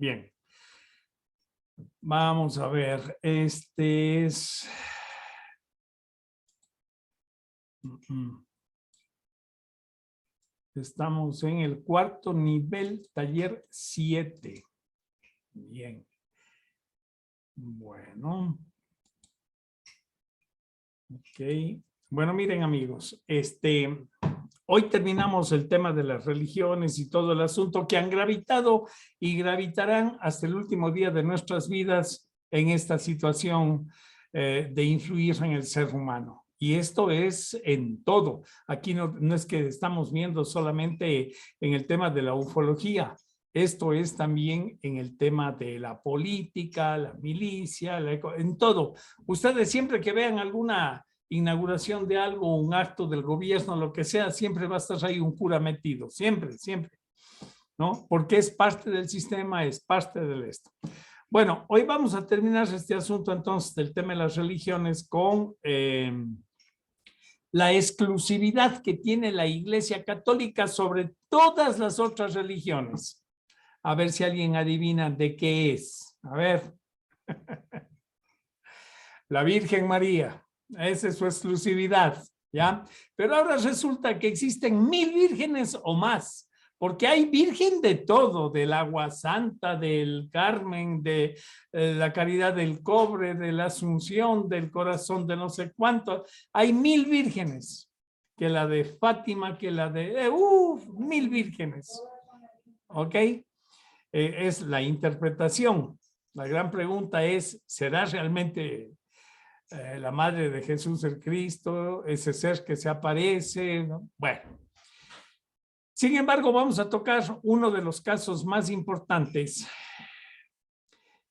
Bien. Vamos a ver. Este es... Estamos en el cuarto nivel, taller 7. Bien. Bueno. Ok. Bueno, miren amigos, hoy terminamos el tema de las religiones y todo el asunto que han gravitado y gravitarán hasta el último día de nuestras vidas en esta situación de influir en el ser humano. Y esto es en todo. Aquí no es que estamos viendo solamente en el tema de la ufología. Esto es también en el tema de la política, la milicia, en todo. Ustedes siempre que vean alguna inauguración de algo, un acto del gobierno, lo que sea, siempre va a estar ahí un cura metido, siempre, siempre, ¿no? Porque es parte del sistema, es parte del esto. Bueno, hoy vamos a terminar este asunto entonces del tema de las religiones con la exclusividad que tiene la Iglesia Católica sobre todas las otras religiones. A ver si alguien adivina de qué es. A ver. La Virgen María. Esa es su exclusividad, ¿ya? Pero ahora resulta que existen 1000 vírgenes o más, porque hay virgen de todo, del agua santa, del Carmen, de la Caridad del Cobre, de la Asunción, del Corazón de no sé cuánto. Hay 1000 vírgenes, que la de Fátima, que la de... 1000 vírgenes, ¿ok? Es la interpretación. La gran pregunta es, ¿será realmente la madre de Jesús el Cristo, ese ser que se aparece, ¿no? Bueno. Sin embargo, vamos a tocar uno de los casos más importantes,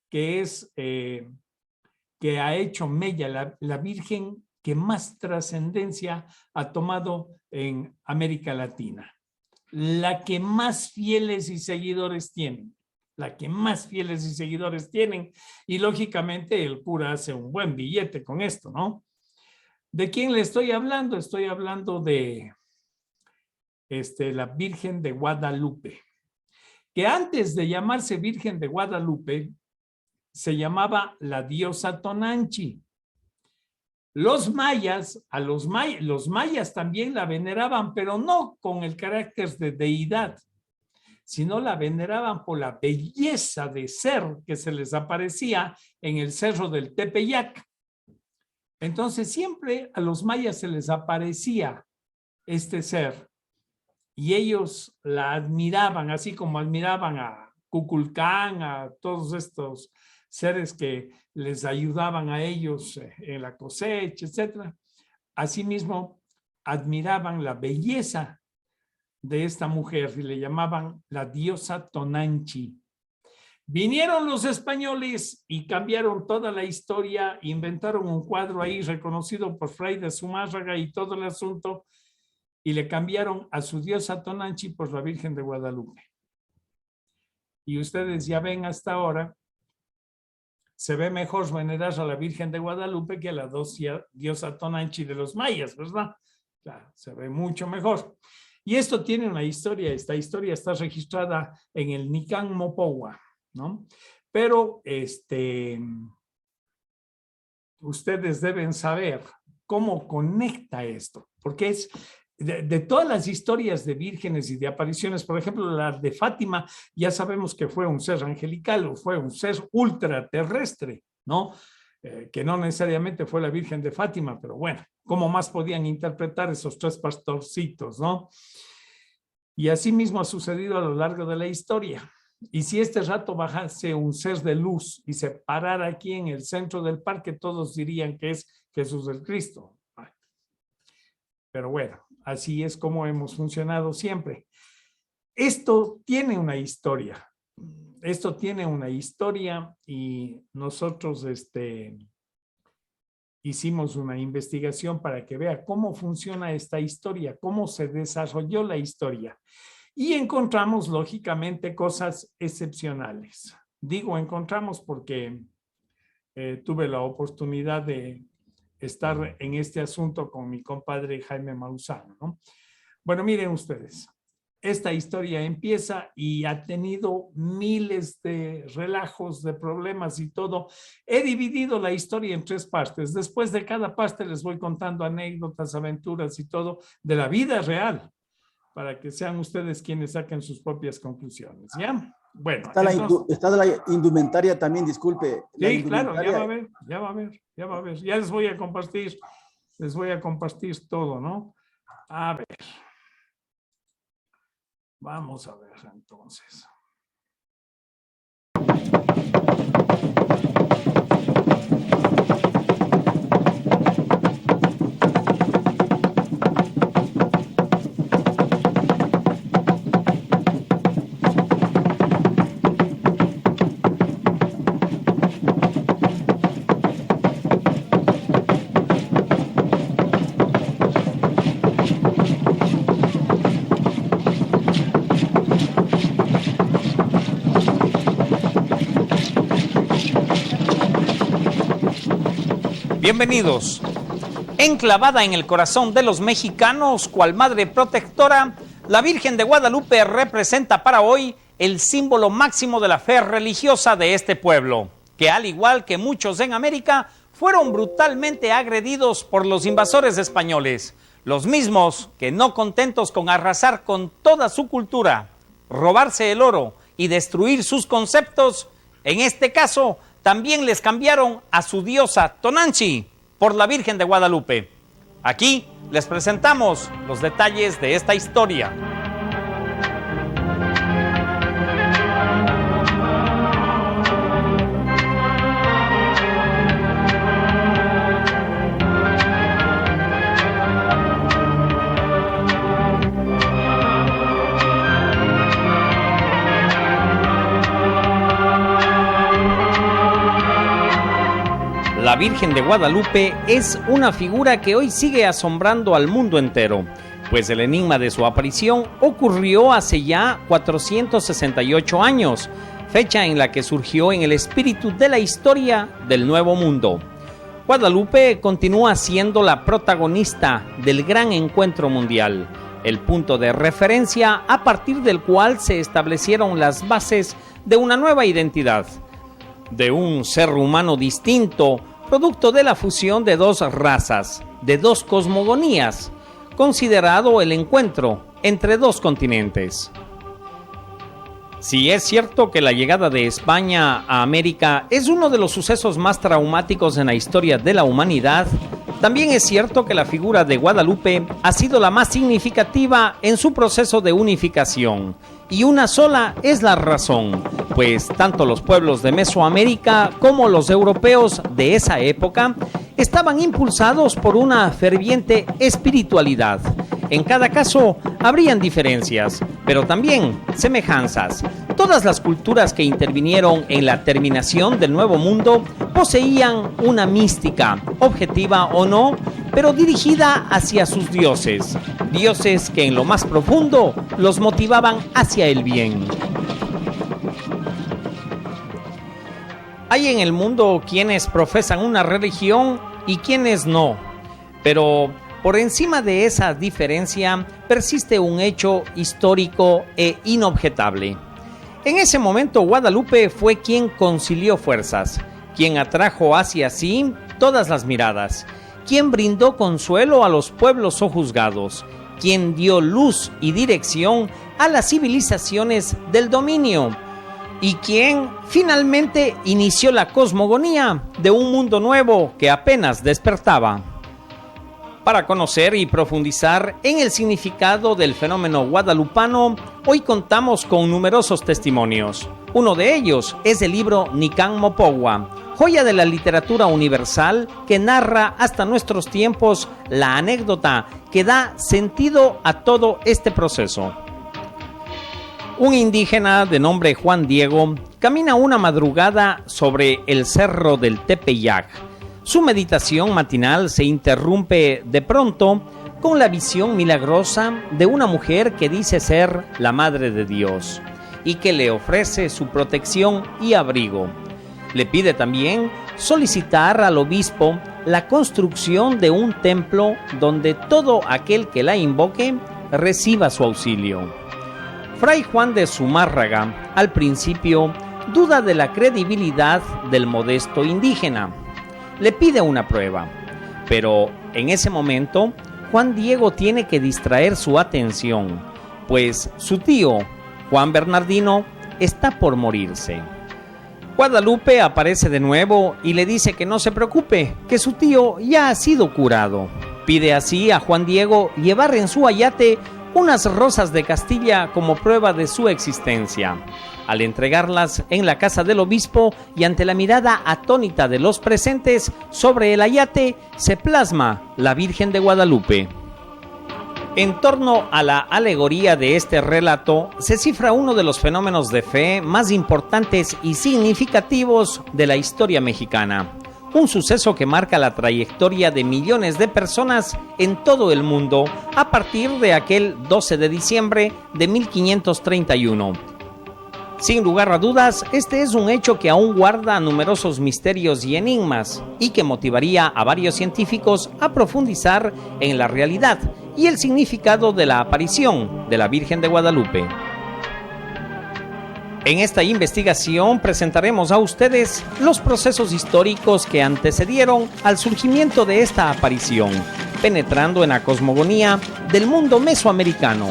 que es que ha hecho mella, la Virgen que más trascendencia ha tomado en América Latina. La que más fieles y seguidores tienen. La que más fieles y seguidores tienen. Y lógicamente el cura hace un buen billete con esto, ¿no? ¿De quién le estoy hablando? Estoy hablando de la Virgen de Guadalupe, que antes de llamarse Virgen de Guadalupe, se llamaba la diosa Tonanchi. Los mayas, los mayas también la veneraban, pero no con el carácter de deidad, sino la veneraban por la belleza de ser que se les aparecía en el cerro del Tepeyac. Entonces siempre a los mayas se les aparecía este ser y ellos la admiraban, así como admiraban a Kukulcán, a todos estos seres que les ayudaban a ellos en la cosecha, etc. Asimismo, admiraban la belleza de esta mujer y le llamaban la diosa Tonanchi. Vinieron los españoles y cambiaron toda la historia, inventaron un cuadro ahí reconocido por Fray de Zumárraga y todo el asunto, y le cambiaron a su diosa Tonanchi por la Virgen de Guadalupe. Y ustedes ya ven hasta ahora, se ve mejor venerar a la Virgen de Guadalupe que a la diosa Tonanchi de los mayas, ¿verdad? Claro, se ve mucho mejor. Y esto tiene una historia, esta historia está registrada en el Nican Mopowa, ¿no? Pero ustedes deben saber cómo conecta esto, porque es de todas las historias de vírgenes y de apariciones, por ejemplo, la de Fátima, ya sabemos que fue un ser angelical o fue un ser ultraterrestre, ¿no? Que no necesariamente fue la Virgen de Fátima, pero bueno, ¿cómo más podían interpretar esos 3 pastorcitos, no? Y así mismo ha sucedido a lo largo de la historia. Y si este rato bajase un ser de luz y se parara aquí en el centro del parque, todos dirían que es Jesús el Cristo. Pero bueno, así es como hemos funcionado siempre. Esto tiene una historia. Esto tiene una historia y nosotros hicimos una investigación para que vea cómo funciona esta historia, cómo se desarrolló la historia. Y encontramos, lógicamente, cosas excepcionales. Digo encontramos porque tuve la oportunidad de estar en este asunto con mi compadre Jaime Mausano, ¿no? Bueno, miren ustedes. esta historia empieza y ha tenido miles de relajos, de problemas y todo. He dividido la historia en 3 partes. Después de cada parte les voy contando anécdotas, aventuras y todo de la vida real, para que sean ustedes quienes saquen sus propias conclusiones, ¿ya? Bueno. Está la indumentaria también, disculpe. Sí, claro, ya va a ver. Ya les voy a compartir todo, ¿no? A ver. Vamos a ver entonces. Bienvenidos. Enclavada en el corazón de los mexicanos, cual madre protectora, la Virgen de Guadalupe representa para hoy el símbolo máximo de la fe religiosa de este pueblo, que al igual que muchos en América, fueron brutalmente agredidos por los invasores españoles, los mismos que, no contentos con arrasar con toda su cultura, robarse el oro y destruir sus conceptos, en este caso también les cambiaron a su diosa Tonantzin por la Virgen de Guadalupe. Aquí les presentamos los detalles de esta historia. La Virgen de Guadalupe es una figura que hoy sigue asombrando al mundo entero, pues el enigma de su aparición ocurrió hace ya 468 años, fecha en la que surgió en el espíritu de la historia del Nuevo Mundo. Guadalupe continúa siendo la protagonista del gran encuentro mundial, el punto de referencia a partir del cual se establecieron las bases de una nueva identidad, de un ser humano distinto, producto de la fusión de 2 razas, de 2 cosmogonías, considerado el encuentro entre 2 continentes. Si es cierto que la llegada de España a América es uno de los sucesos más traumáticos en la historia de la humanidad, también es cierto que la figura de Guadalupe ha sido la más significativa en su proceso de unificación, y una sola es la razón, pues tanto los pueblos de Mesoamérica como los europeos de esa época estaban impulsados por una ferviente espiritualidad. En cada caso habrían diferencias, pero también semejanzas. Todas las culturas que intervinieron en la terminación del Nuevo Mundo poseían una mística, objetiva o no, pero dirigida hacia sus dioses, dioses que en lo más profundo los motivaban hacia el bien. Hay en el mundo quienes profesan una religión y quienes no, pero por encima de esa diferencia persiste un hecho histórico e inobjetable. En ese momento Guadalupe fue quien concilió fuerzas, quien atrajo hacia sí todas las miradas, quien brindó consuelo a los pueblos sojuzgados, quien dio luz y dirección a las civilizaciones del dominio, y quien finalmente inició la cosmogonía de un mundo nuevo que apenas despertaba. Para conocer y profundizar en el significado del fenómeno guadalupano, hoy contamos con numerosos testimonios. Uno de ellos es el libro Nican Mopogua, joya de la literatura universal que narra hasta nuestros tiempos la anécdota que da sentido a todo este proceso. Un indígena de nombre Juan Diego camina una madrugada sobre el cerro del Tepeyac. Su meditación matinal se interrumpe de pronto con la visión milagrosa de una mujer que dice ser la Madre de Dios y que le ofrece su protección y abrigo. Le pide también solicitar al obispo la construcción de un templo donde todo aquel que la invoque reciba su auxilio. Fray Juan de Zumárraga, al principio, duda de la credibilidad del modesto indígena. Le pide una prueba, pero en ese momento, Juan Diego tiene que distraer su atención, pues su tío, Juan Bernardino, está por morirse. Guadalupe aparece de nuevo y le dice que no se preocupe, que su tío ya ha sido curado. Pide así a Juan Diego llevar en su ayate unas rosas de Castilla como prueba de su existencia. Al entregarlas en la casa del obispo y ante la mirada atónita de los presentes, sobre el ayate se plasma la Virgen de Guadalupe. En torno a la alegoría de este relato, se cifra uno de los fenómenos de fe más importantes y significativos de la historia mexicana. Un suceso que marca la trayectoria de millones de personas en todo el mundo a partir de aquel 12 de diciembre de 1531. Sin lugar a dudas, este es un hecho que aún guarda numerosos misterios y enigmas y que motivaría a varios científicos a profundizar en la realidad y el significado de la aparición de la Virgen de Guadalupe. En esta investigación presentaremos a ustedes los procesos históricos que antecedieron al surgimiento de esta aparición, penetrando en la cosmogonía del mundo mesoamericano,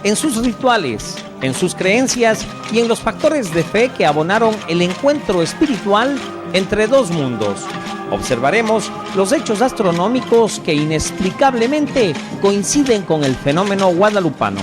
en sus rituales, en sus creencias y en los factores de fe que abonaron el encuentro espiritual entre dos mundos. Observaremos los hechos astronómicos que inexplicablemente coinciden con el fenómeno guadalupano.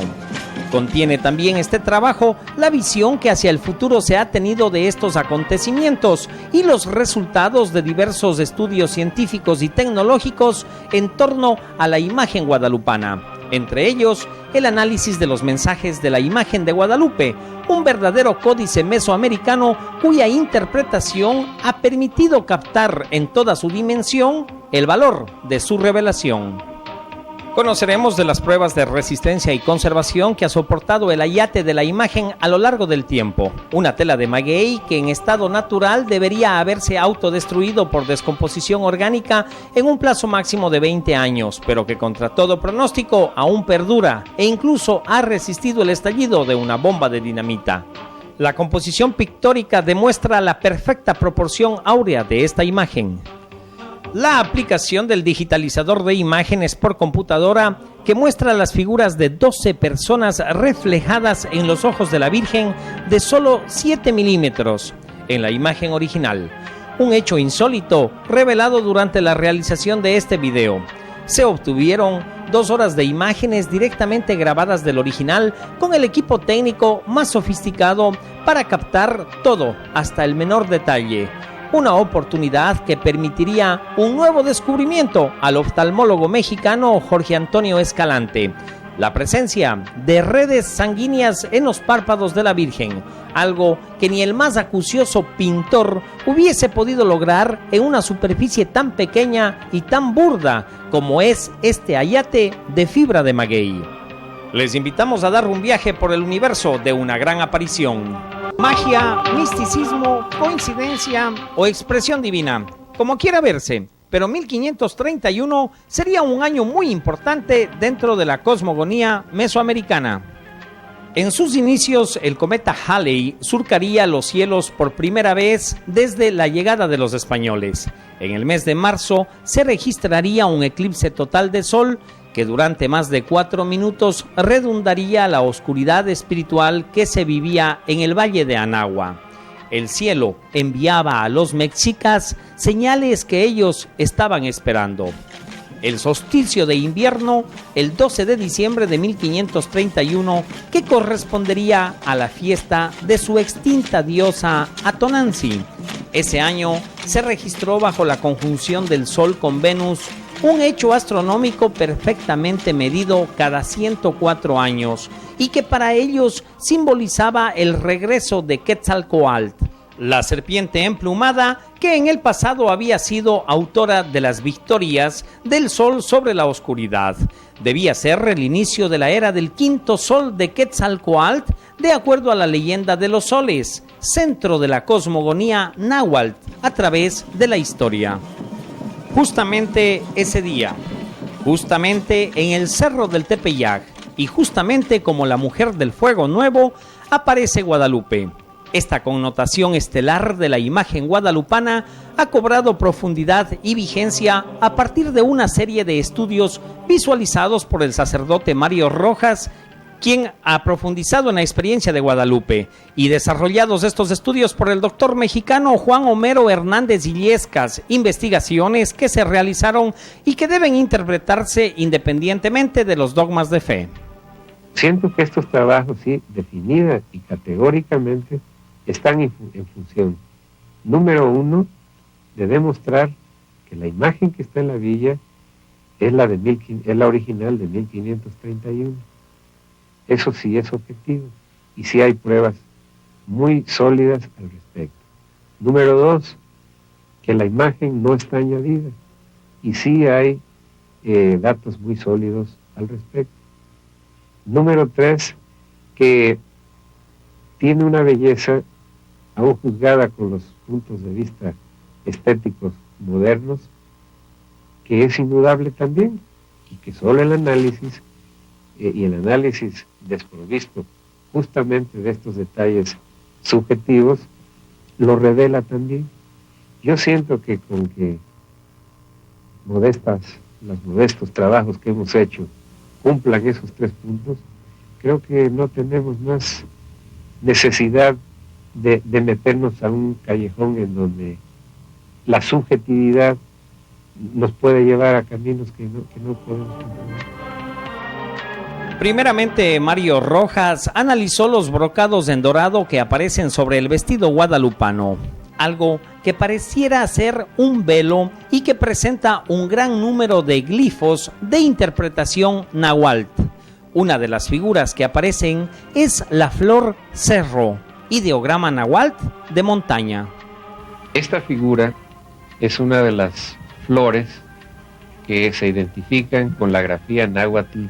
Contiene también este trabajo la visión que hacia el futuro se ha tenido de estos acontecimientos y los resultados de diversos estudios científicos y tecnológicos en torno a la imagen guadalupana. Entre ellos, el análisis de los mensajes de la imagen de Guadalupe, un verdadero códice mesoamericano cuya interpretación ha permitido captar en toda su dimensión el valor de su revelación. Conoceremos de las pruebas de resistencia y conservación que ha soportado el ayate de la imagen a lo largo del tiempo. Una tela de maguey que en estado natural debería haberse autodestruido por descomposición orgánica en un plazo máximo de 20 años, pero que contra todo pronóstico aún perdura e incluso ha resistido el estallido de una bomba de dinamita. La composición pictórica demuestra la perfecta proporción áurea de esta imagen. La aplicación del digitalizador de imágenes por computadora que muestra las figuras de 12 personas reflejadas en los ojos de la Virgen de solo 7 milímetros en la imagen original. Un hecho insólito revelado durante la realización de este video. Se obtuvieron 2 horas de imágenes directamente grabadas del original con el equipo técnico más sofisticado para captar todo hasta el menor detalle. Una oportunidad que permitiría un nuevo descubrimiento al oftalmólogo mexicano Jorge Antonio Escalante: la presencia de redes sanguíneas en los párpados de la Virgen, algo que ni el más acucioso pintor hubiese podido lograr en una superficie tan pequeña y tan burda como es este ayate de fibra de maguey. Les invitamos a dar un viaje por el universo de una gran aparición. Magia, misticismo, coincidencia o expresión divina, como quiera verse, pero 1531 sería un año muy importante dentro de la cosmogonía mesoamericana. En sus inicios, el cometa Halley surcaría los cielos por primera vez desde la llegada de los españoles. En el mes de marzo se registraría un eclipse total de sol que durante más de 4 minutos redundaría la oscuridad espiritual que se vivía en el valle de Anagua. El cielo enviaba a los mexicas señales que ellos estaban esperando. El solsticio de invierno, el 12 de diciembre de 1531, que correspondería a la fiesta de su extinta diosa Atonanzi. Ese año se registró bajo la conjunción del Sol con Venus, un hecho astronómico perfectamente medido cada 104 años y que para ellos simbolizaba el regreso de Quetzalcóatl, la serpiente emplumada que en el pasado había sido autora de las victorias del sol sobre la oscuridad. Debía ser el inicio de la era del quinto sol de Quetzalcóatl, de acuerdo a la leyenda de los soles, centro de la cosmogonía náhuatl a través de la historia. Justamente ese día, justamente en el Cerro del Tepeyac, y justamente como la mujer del fuego nuevo aparece Guadalupe. Esta connotación estelar de la imagen guadalupana ha cobrado profundidad y vigencia a partir de una serie de estudios visualizados por el sacerdote Mario Rojas, quien ha profundizado en la experiencia de Guadalupe, y desarrollados estos estudios por el doctor mexicano Juan Homero Hernández Illescas, investigaciones que se realizaron y que deben interpretarse independientemente de los dogmas de fe. Siento que estos trabajos, sí, definida y categóricamente, están en función, número uno, de demostrar que la imagen que está en la villa es la original de 1531. Eso sí es objetivo, y sí hay pruebas muy sólidas al respecto. Número dos, que la imagen no está añadida, y sí hay datos muy sólidos al respecto. Número tres, que tiene una belleza, aún juzgada con los puntos de vista estéticos modernos, que es indudable también, y que solo el análisis, y el análisis desprovisto justamente de estos detalles subjetivos, lo revela también. Yo siento que con que los modestos trabajos que hemos hecho cumplan esos tres puntos, creo que no tenemos más necesidad de meternos a un callejón en donde la subjetividad nos puede llevar a caminos que no podemos comprender. Primeramente, Mario Rojas analizó los brocados en dorado que aparecen sobre el vestido guadalupano, algo que pareciera ser un velo y que presenta un gran número de glifos de interpretación náhuatl. Una de las figuras que aparecen es la flor cerro, ideograma náhuatl de montaña. Esta figura es una de las flores que se identifican con la grafía náhuatl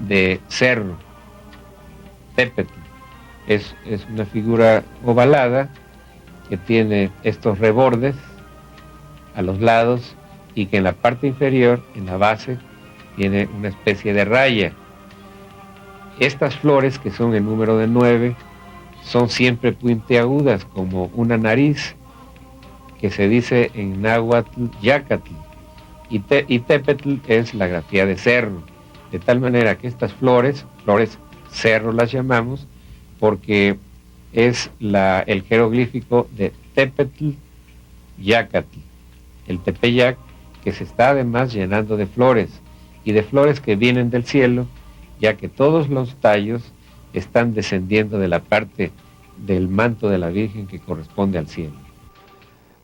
de cerro, tepetl. Es una figura ovalada que tiene estos rebordes a los lados y que en la parte inferior, en la base, tiene una especie de raya. Estas flores, que son en número de 9, son siempre puntiagudas, como una nariz, que se dice en náhuatl yacatl, y tepetl es la grafía de cerro, de tal manera que estas flores cerro las llamamos, porque es el jeroglífico de tepetl yacatl, el tepeyac, que se está además llenando de flores, y de flores que vienen del cielo, ya que todos los tallos están descendiendo de la parte del manto de la Virgen que corresponde al cielo.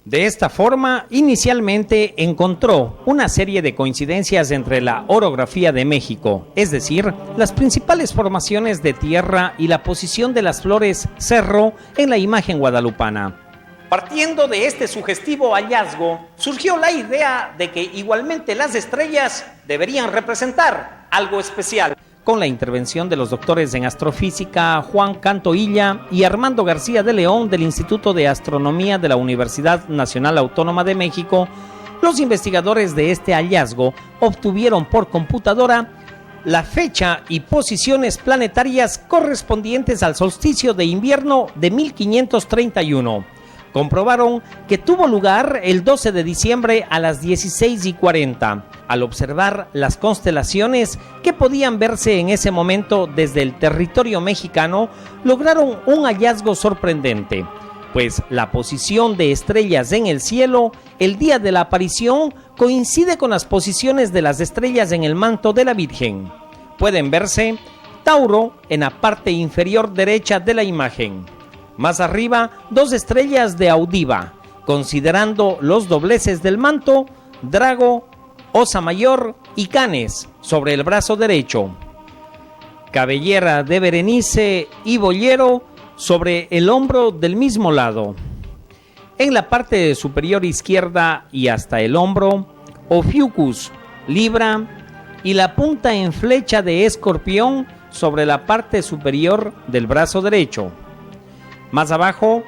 De esta forma, inicialmente encontró una serie de coincidencias entre la orografía de México, es decir, las principales formaciones de tierra y la posición de las flores cerro en la imagen guadalupana. Partiendo de este sugestivo hallazgo, surgió la idea de que igualmente las estrellas deberían representar algo especial. Con la intervención de los doctores en astrofísica Juan Canto Illa y Armando García de León del Instituto de Astronomía de la Universidad Nacional Autónoma de México, los investigadores de este hallazgo obtuvieron por computadora la fecha y posiciones planetarias correspondientes al solsticio de invierno de 1531. Comprobaron que tuvo lugar el 12 de diciembre a las 16:40, al observar las constelaciones que podían verse en ese momento desde el territorio mexicano. Lograron un hallazgo sorprendente, pues la posición de estrellas en el cielo el día de la aparición coincide con las posiciones de las estrellas en el manto de la Virgen. Pueden verse Tauro en la parte inferior derecha de la imagen. Más arriba, 2 estrellas de Audiva, considerando los dobleces del manto, Drago, Osa Mayor y Canes sobre el brazo derecho. Cabellera de Berenice y Boyero sobre el hombro del mismo lado. En la parte superior izquierda y hasta el hombro, Ophiuchus, Libra, y la punta en flecha de Escorpión sobre la parte superior del brazo derecho. Más abajo,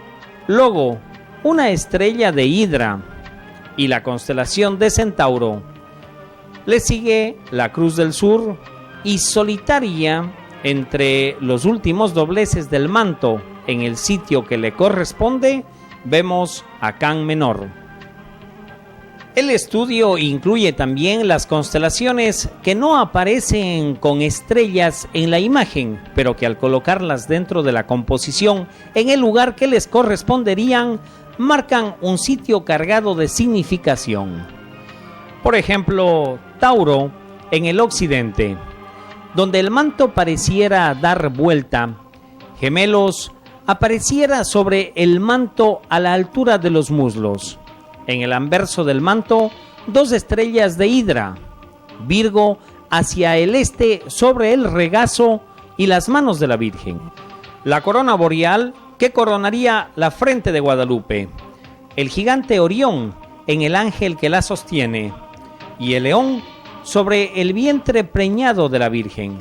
Logo, una estrella de Hidra, y la constelación de Centauro. Le sigue la Cruz del Sur y solitaria entre los últimos dobleces del manto en el sitio que le corresponde, vemos a Can Menor. El estudio incluye también las constelaciones que no aparecen con estrellas en la imagen, pero que al colocarlas dentro de la composición en el lugar que les corresponderían, marcan un sitio cargado de significación. Por ejemplo, Tauro en el occidente, donde el manto pareciera dar vuelta. Gemelos apareciera sobre el manto a la altura de los muslos. En el anverso del manto, 2 estrellas de Hidra. Virgo hacia el este sobre el regazo y las manos de la Virgen. La corona boreal que coronaría la frente de Guadalupe. El gigante Orión en el ángel que la sostiene. Y el león sobre el vientre preñado de la Virgen.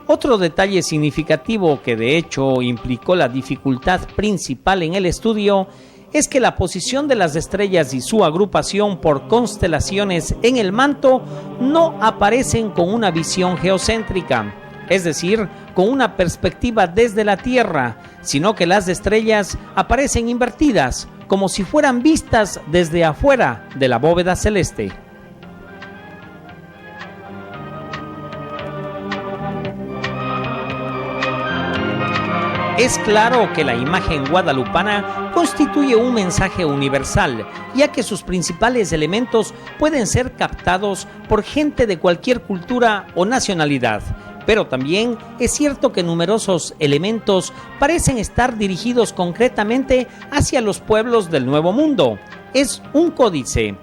Otro detalle significativo que de hecho implicó la dificultad principal en el estudio es que la posición de las estrellas y su agrupación por constelaciones en el manto no aparecen con una visión geocéntrica, es decir, con una perspectiva desde la Tierra, sino que las estrellas aparecen invertidas, como si fueran vistas desde afuera de la bóveda celeste. Es claro que la imagen guadalupana constituye un mensaje universal, ya que sus principales elementos pueden ser captados por gente de cualquier cultura o nacionalidad, pero también es cierto que numerosos elementos parecen estar dirigidos concretamente hacia los pueblos del Nuevo Mundo. Es un códice.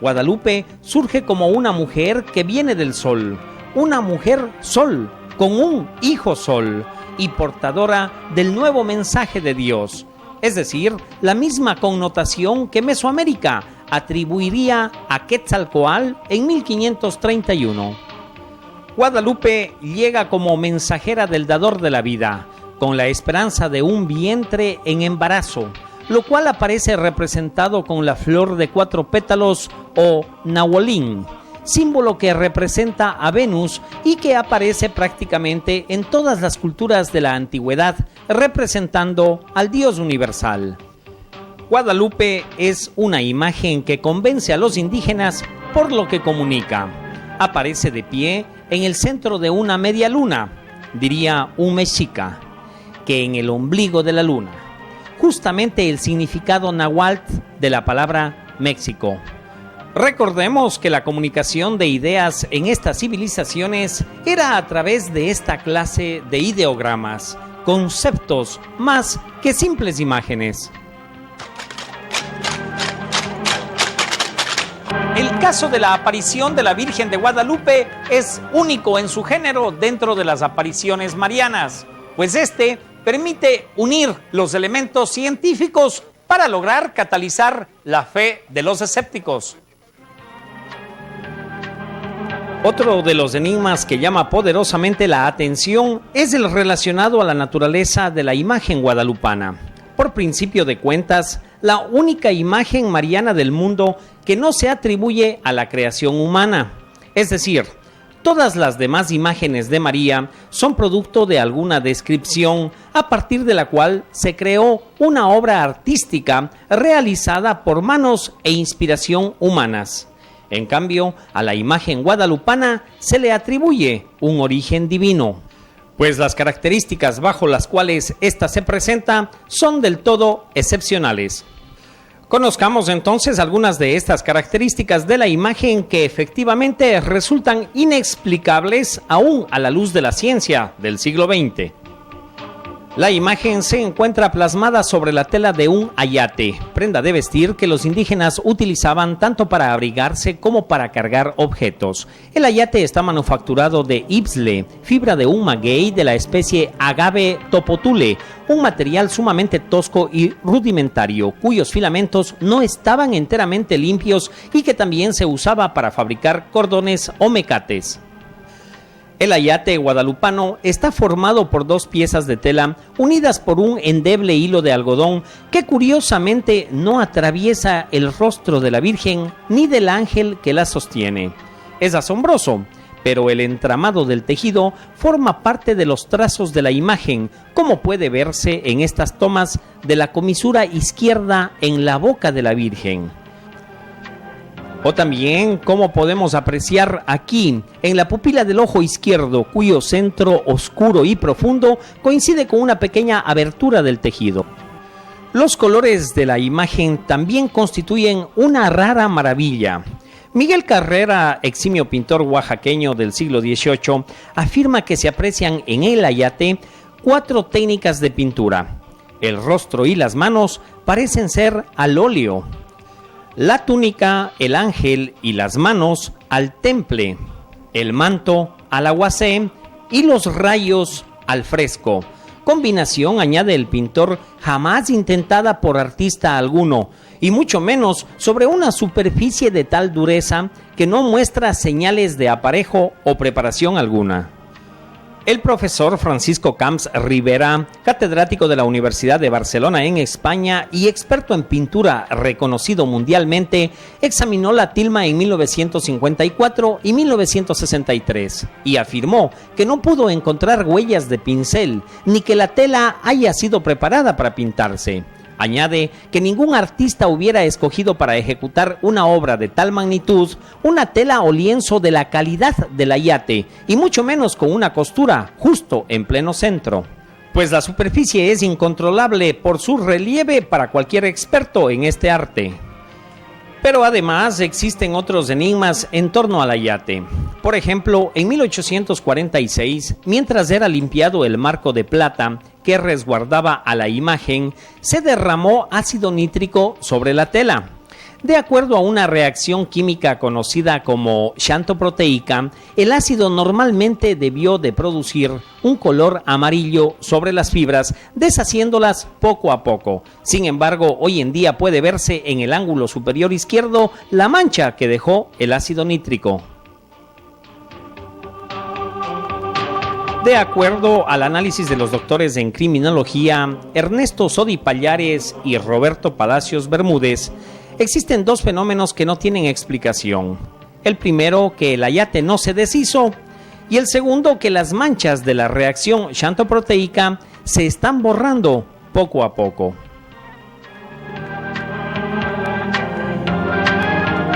Guadalupe surge como una mujer que viene del sol, una mujer sol, con un hijo sol, y portadora del nuevo mensaje de Dios, es decir, la misma connotación que Mesoamérica atribuiría a Quetzalcóatl en 1531. Guadalupe llega como mensajera del dador de la vida, con la esperanza de un vientre en embarazo, lo cual aparece representado con la flor de 4 pétalos o nahualín, símbolo que representa a Venus y que aparece prácticamente en todas las culturas de la antigüedad, representando al Dios universal. Guadalupe es una imagen que convence a los indígenas por lo que comunica. Aparece de pie en el centro de una media luna, diría un mexica, que en el ombligo de la luna. Justamente el significado náhuatl de la palabra México. Recordemos que la comunicación de ideas en estas civilizaciones era a través de esta clase de ideogramas, conceptos más que simples imágenes. El caso de la aparición de la Virgen de Guadalupe es único en su género dentro de las apariciones marianas, pues este permite unir los elementos científicos para lograr catalizar la fe de los escépticos. Otro de los enigmas que llama poderosamente la atención es el relacionado a la naturaleza de la imagen guadalupana. Por principio de cuentas, la única imagen mariana del mundo que no se atribuye a la creación humana. Es decir, todas las demás imágenes de María son producto de alguna descripción a partir de la cual se creó una obra artística realizada por manos e inspiración humanas. En cambio, a la imagen guadalupana se le atribuye un origen divino, pues las características bajo las cuales ésta se presenta son del todo excepcionales. Conozcamos entonces algunas de estas características de la imagen que efectivamente resultan inexplicables aún a la luz de la ciencia del siglo XX. La imagen se encuentra plasmada sobre la tela de un ayate, prenda de vestir que los indígenas utilizaban tanto para abrigarse como para cargar objetos. El ayate está manufacturado de ipsle, fibra de un maguey de la especie Agave topotule, un material sumamente tosco y rudimentario, cuyos filamentos no estaban enteramente limpios y que también se usaba para fabricar cordones o mecates. El ayate guadalupano está formado por 2 piezas de tela unidas por un endeble hilo de algodón que curiosamente no atraviesa el rostro de la Virgen ni del ángel que la sostiene. Es asombroso, pero el entramado del tejido forma parte de los trazos de la imagen, como puede verse en estas tomas de la comisura izquierda en la boca de la Virgen. O también, como podemos apreciar aquí, en la pupila del ojo izquierdo, cuyo centro oscuro y profundo coincide con una pequeña abertura del tejido. Los colores de la imagen también constituyen una rara maravilla. Miguel Carrera, eximio pintor oaxaqueño del siglo XVIII, afirma que se aprecian en el ayate 4 técnicas de pintura. El rostro y las manos parecen ser al óleo, la túnica, el ángel y las manos al temple, el manto al aguacé y los rayos al fresco. Combinación, añade el pintor, jamás intentada por artista alguno, y mucho menos sobre una superficie de tal dureza que no muestra señales de aparejo o preparación alguna. El profesor Francisco Camps Rivera, catedrático de la Universidad de Barcelona en España y experto en pintura reconocido mundialmente, examinó la tilma en 1954 y 1963 y afirmó que no pudo encontrar huellas de pincel ni que la tela haya sido preparada para pintarse. Añade que ningún artista hubiera escogido para ejecutar una obra de tal magnitud una tela o lienzo de la calidad del ayate, y mucho menos con una costura justo en pleno centro, pues la superficie es incontrolable por su relieve para cualquier experto en este arte. Pero además existen otros enigmas en torno al ayate. Por ejemplo, en 1846, mientras era limpiado el marco de plata que resguardaba a la imagen, se derramó ácido nítrico sobre la tela. De acuerdo a una reacción química conocida como xantoproteica, el ácido normalmente debió de producir un color amarillo sobre las fibras, deshaciéndolas poco a poco. Sin embargo, hoy en día puede verse en el ángulo superior izquierdo la mancha que dejó el ácido nítrico. De acuerdo al análisis de los doctores en criminología Ernesto Sodi Pallares y Roberto Palacios Bermúdez, existen 2 fenómenos que no tienen explicación. El primero, que el ayate no se deshizo, y el segundo, que las manchas de la reacción xantoproteica se están borrando poco a poco.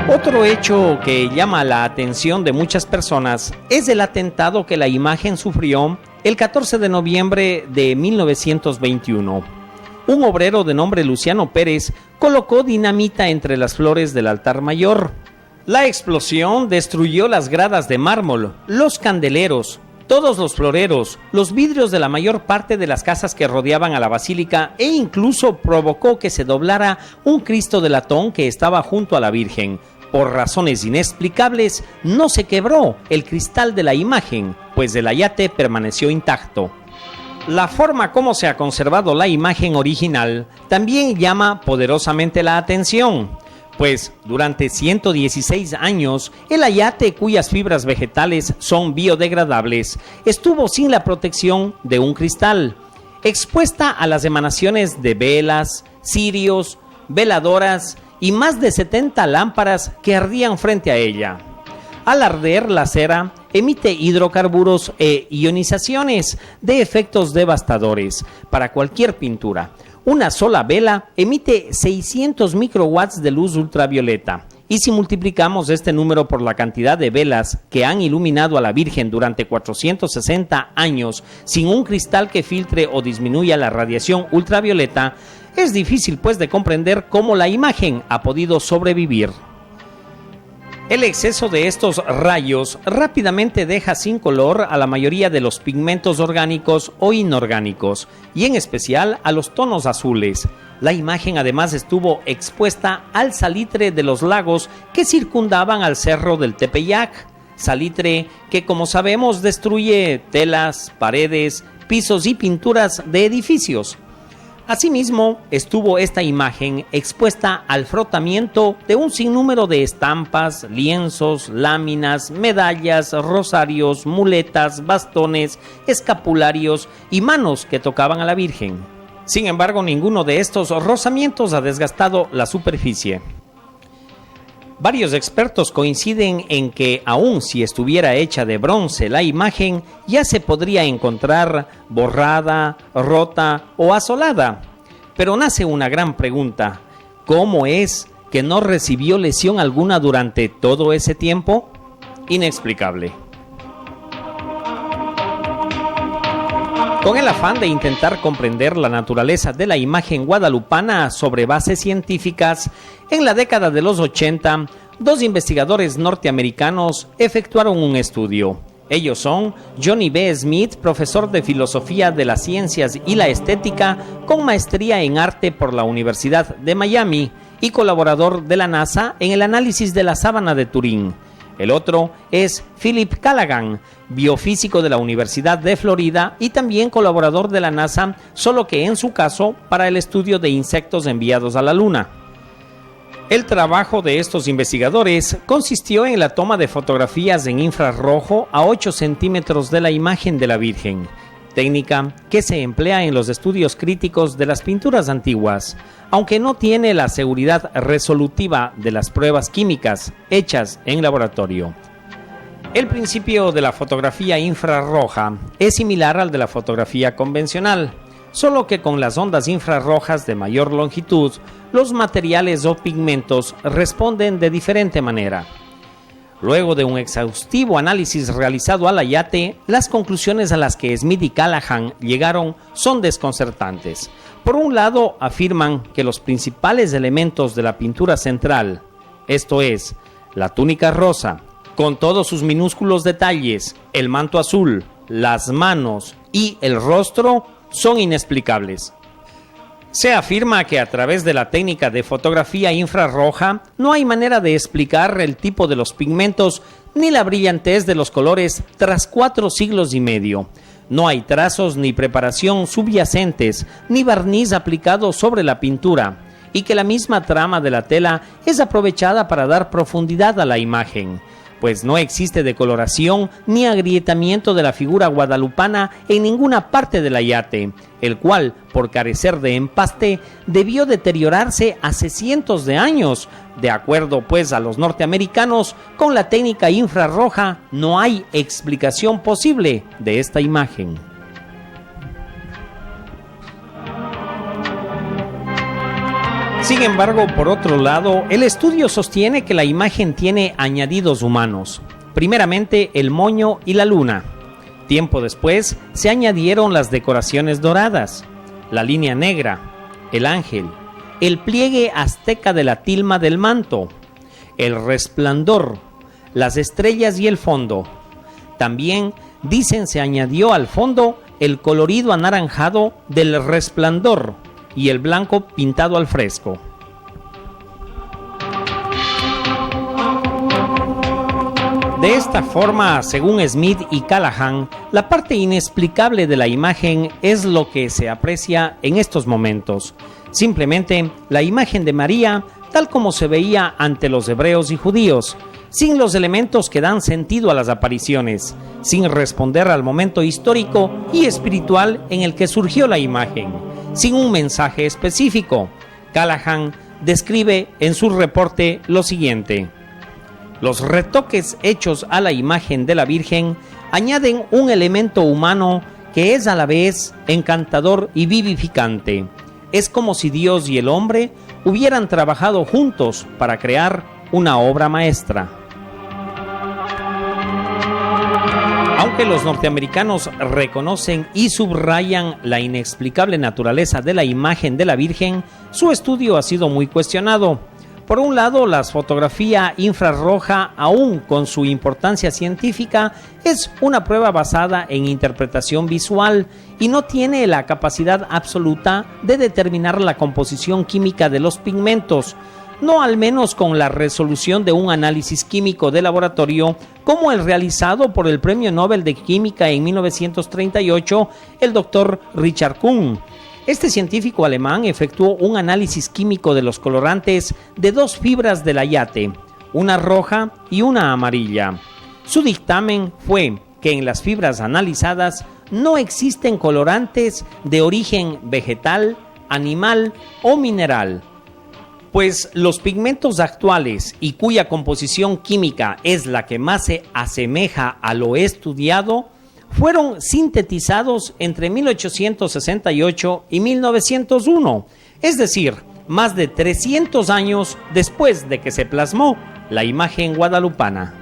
Otro hecho que llama la atención de muchas personas es el atentado que la imagen sufrió el 14 de noviembre de 1921. Un obrero de nombre Luciano Pérez colocó dinamita entre las flores del altar mayor. La explosión destruyó las gradas de mármol, los candeleros, todos los floreros, los vidrios de la mayor parte de las casas que rodeaban a la basílica e incluso provocó que se doblara un Cristo de latón que estaba junto a la Virgen. Por razones inexplicables, no se quebró el cristal de la imagen, pues el ayate permaneció intacto. La forma como se ha conservado la imagen original también llama poderosamente la atención, pues durante 116 años el ayate, cuyas fibras vegetales son biodegradables, estuvo sin la protección de un cristal, expuesta a las emanaciones de velas, cirios, veladoras y más de 70 lámparas que ardían frente a ella. Al arder, la cera emite hidrocarburos e ionizaciones de efectos devastadores para cualquier pintura. Una sola vela emite 600 microwatts de luz ultravioleta. Y si multiplicamos este número por la cantidad de velas que han iluminado a la Virgen durante 460 años sin un cristal que filtre o disminuya la radiación ultravioleta, es difícil pues de comprender cómo la imagen ha podido sobrevivir. El exceso de estos rayos rápidamente deja sin color a la mayoría de los pigmentos orgánicos o inorgánicos, y en especial a los tonos azules. La imagen además estuvo expuesta al salitre de los lagos que circundaban al cerro del Tepeyac, salitre que, como sabemos, destruye telas, paredes, pisos y pinturas de edificios. Asimismo, estuvo esta imagen expuesta al frotamiento de un sinnúmero de estampas, lienzos, láminas, medallas, rosarios, muletas, bastones, escapularios y manos que tocaban a la Virgen. Sin embargo, ninguno de estos rozamientos ha desgastado la superficie. Varios expertos coinciden en que aun si estuviera hecha de bronce la imagen, ya se podría encontrar borrada, rota o asolada. Pero nace una gran pregunta: ¿cómo es que no recibió lesión alguna durante todo ese tiempo? Inexplicable. Con el afán de intentar comprender la naturaleza de la imagen guadalupana sobre bases científicas, en la década de los 80, dos investigadores norteamericanos efectuaron un estudio. Ellos son Johnny B. Smith, profesor de Filosofía de las Ciencias y la Estética con maestría en Arte por la Universidad de Miami y colaborador de la NASA en el análisis de la sábana de Turín. El otro es Philip Callaghan, biofísico de la Universidad de Florida y también colaborador de la NASA, solo que en su caso para el estudio de insectos enviados a la Luna. El trabajo de estos investigadores consistió en la toma de fotografías en infrarrojo a 8 centímetros de la imagen de la Virgen, técnica que se emplea en los estudios críticos de las pinturas antiguas, aunque no tiene la seguridad resolutiva de las pruebas químicas hechas en laboratorio. El principio de la fotografía infrarroja es similar al de la fotografía convencional, solo que con las ondas infrarrojas de mayor longitud, los materiales o pigmentos responden de diferente manera. Luego de un exhaustivo análisis realizado al ayate, las conclusiones a las que Smith y Callaghan llegaron son desconcertantes. Por un lado, afirman que los principales elementos de la pintura central, esto es, la túnica rosa, con todos sus minúsculos detalles, el manto azul, las manos y el rostro, son inexplicables. Se afirma que a través de la técnica de fotografía infrarroja no hay manera de explicar el tipo de los pigmentos ni la brillantez de los colores tras 4 siglos y medio. No hay trazos ni preparación subyacentes ni barniz aplicado sobre la pintura, y que la misma trama de la tela es aprovechada para dar profundidad a la imagen, pues no existe decoloración ni agrietamiento de la figura guadalupana en ninguna parte del ayate, el cual, por carecer de empaste, debió deteriorarse hace cientos de años. De acuerdo, pues, a los norteamericanos, con la técnica infrarroja no hay explicación posible de esta imagen. Sin embargo, por otro lado, el estudio sostiene que la imagen tiene añadidos humanos. Primeramente, el moño y la luna. Tiempo después, se añadieron las decoraciones doradas, la línea negra, el ángel, el pliegue azteca de la tilma del manto, el resplandor, las estrellas y el fondo. También, dicen, se añadió al fondo el colorido anaranjado del resplandor y el blanco pintado al fresco. De esta forma, según Smith y Callaghan, la parte inexplicable de la imagen es lo que se aprecia en estos momentos. Simplemente la imagen de María, tal como se veía ante los hebreos y judíos, sin los elementos que dan sentido a las apariciones, sin responder al momento histórico y espiritual en el que surgió la imagen, sin un mensaje específico. Callaghan describe en su reporte lo siguiente: los retoques hechos a la imagen de la Virgen añaden un elemento humano que es a la vez encantador y vivificante. Es como si Dios y el hombre hubieran trabajado juntos para crear una obra maestra. Aunque los norteamericanos reconocen y subrayan la inexplicable naturaleza de la imagen de la Virgen, su estudio ha sido muy cuestionado. Por un lado, la fotografía infrarroja, aún con su importancia científica, es una prueba basada en interpretación visual y no tiene la capacidad absoluta de determinar la composición química de los pigmentos, no al menos con la resolución de un análisis químico de laboratorio como el realizado por el Premio Nobel de Química en 1938, el doctor Richard Kuhn. Este científico alemán efectuó un análisis químico de los colorantes de 2 fibras del ayate, una roja y una amarilla. Su dictamen fue que en las fibras analizadas no existen colorantes de origen vegetal, animal o mineral. Pues los pigmentos actuales y cuya composición química es la que más se asemeja a lo estudiado, fueron sintetizados entre 1868 y 1901, es decir, más de 300 años después de que se plasmó la imagen guadalupana.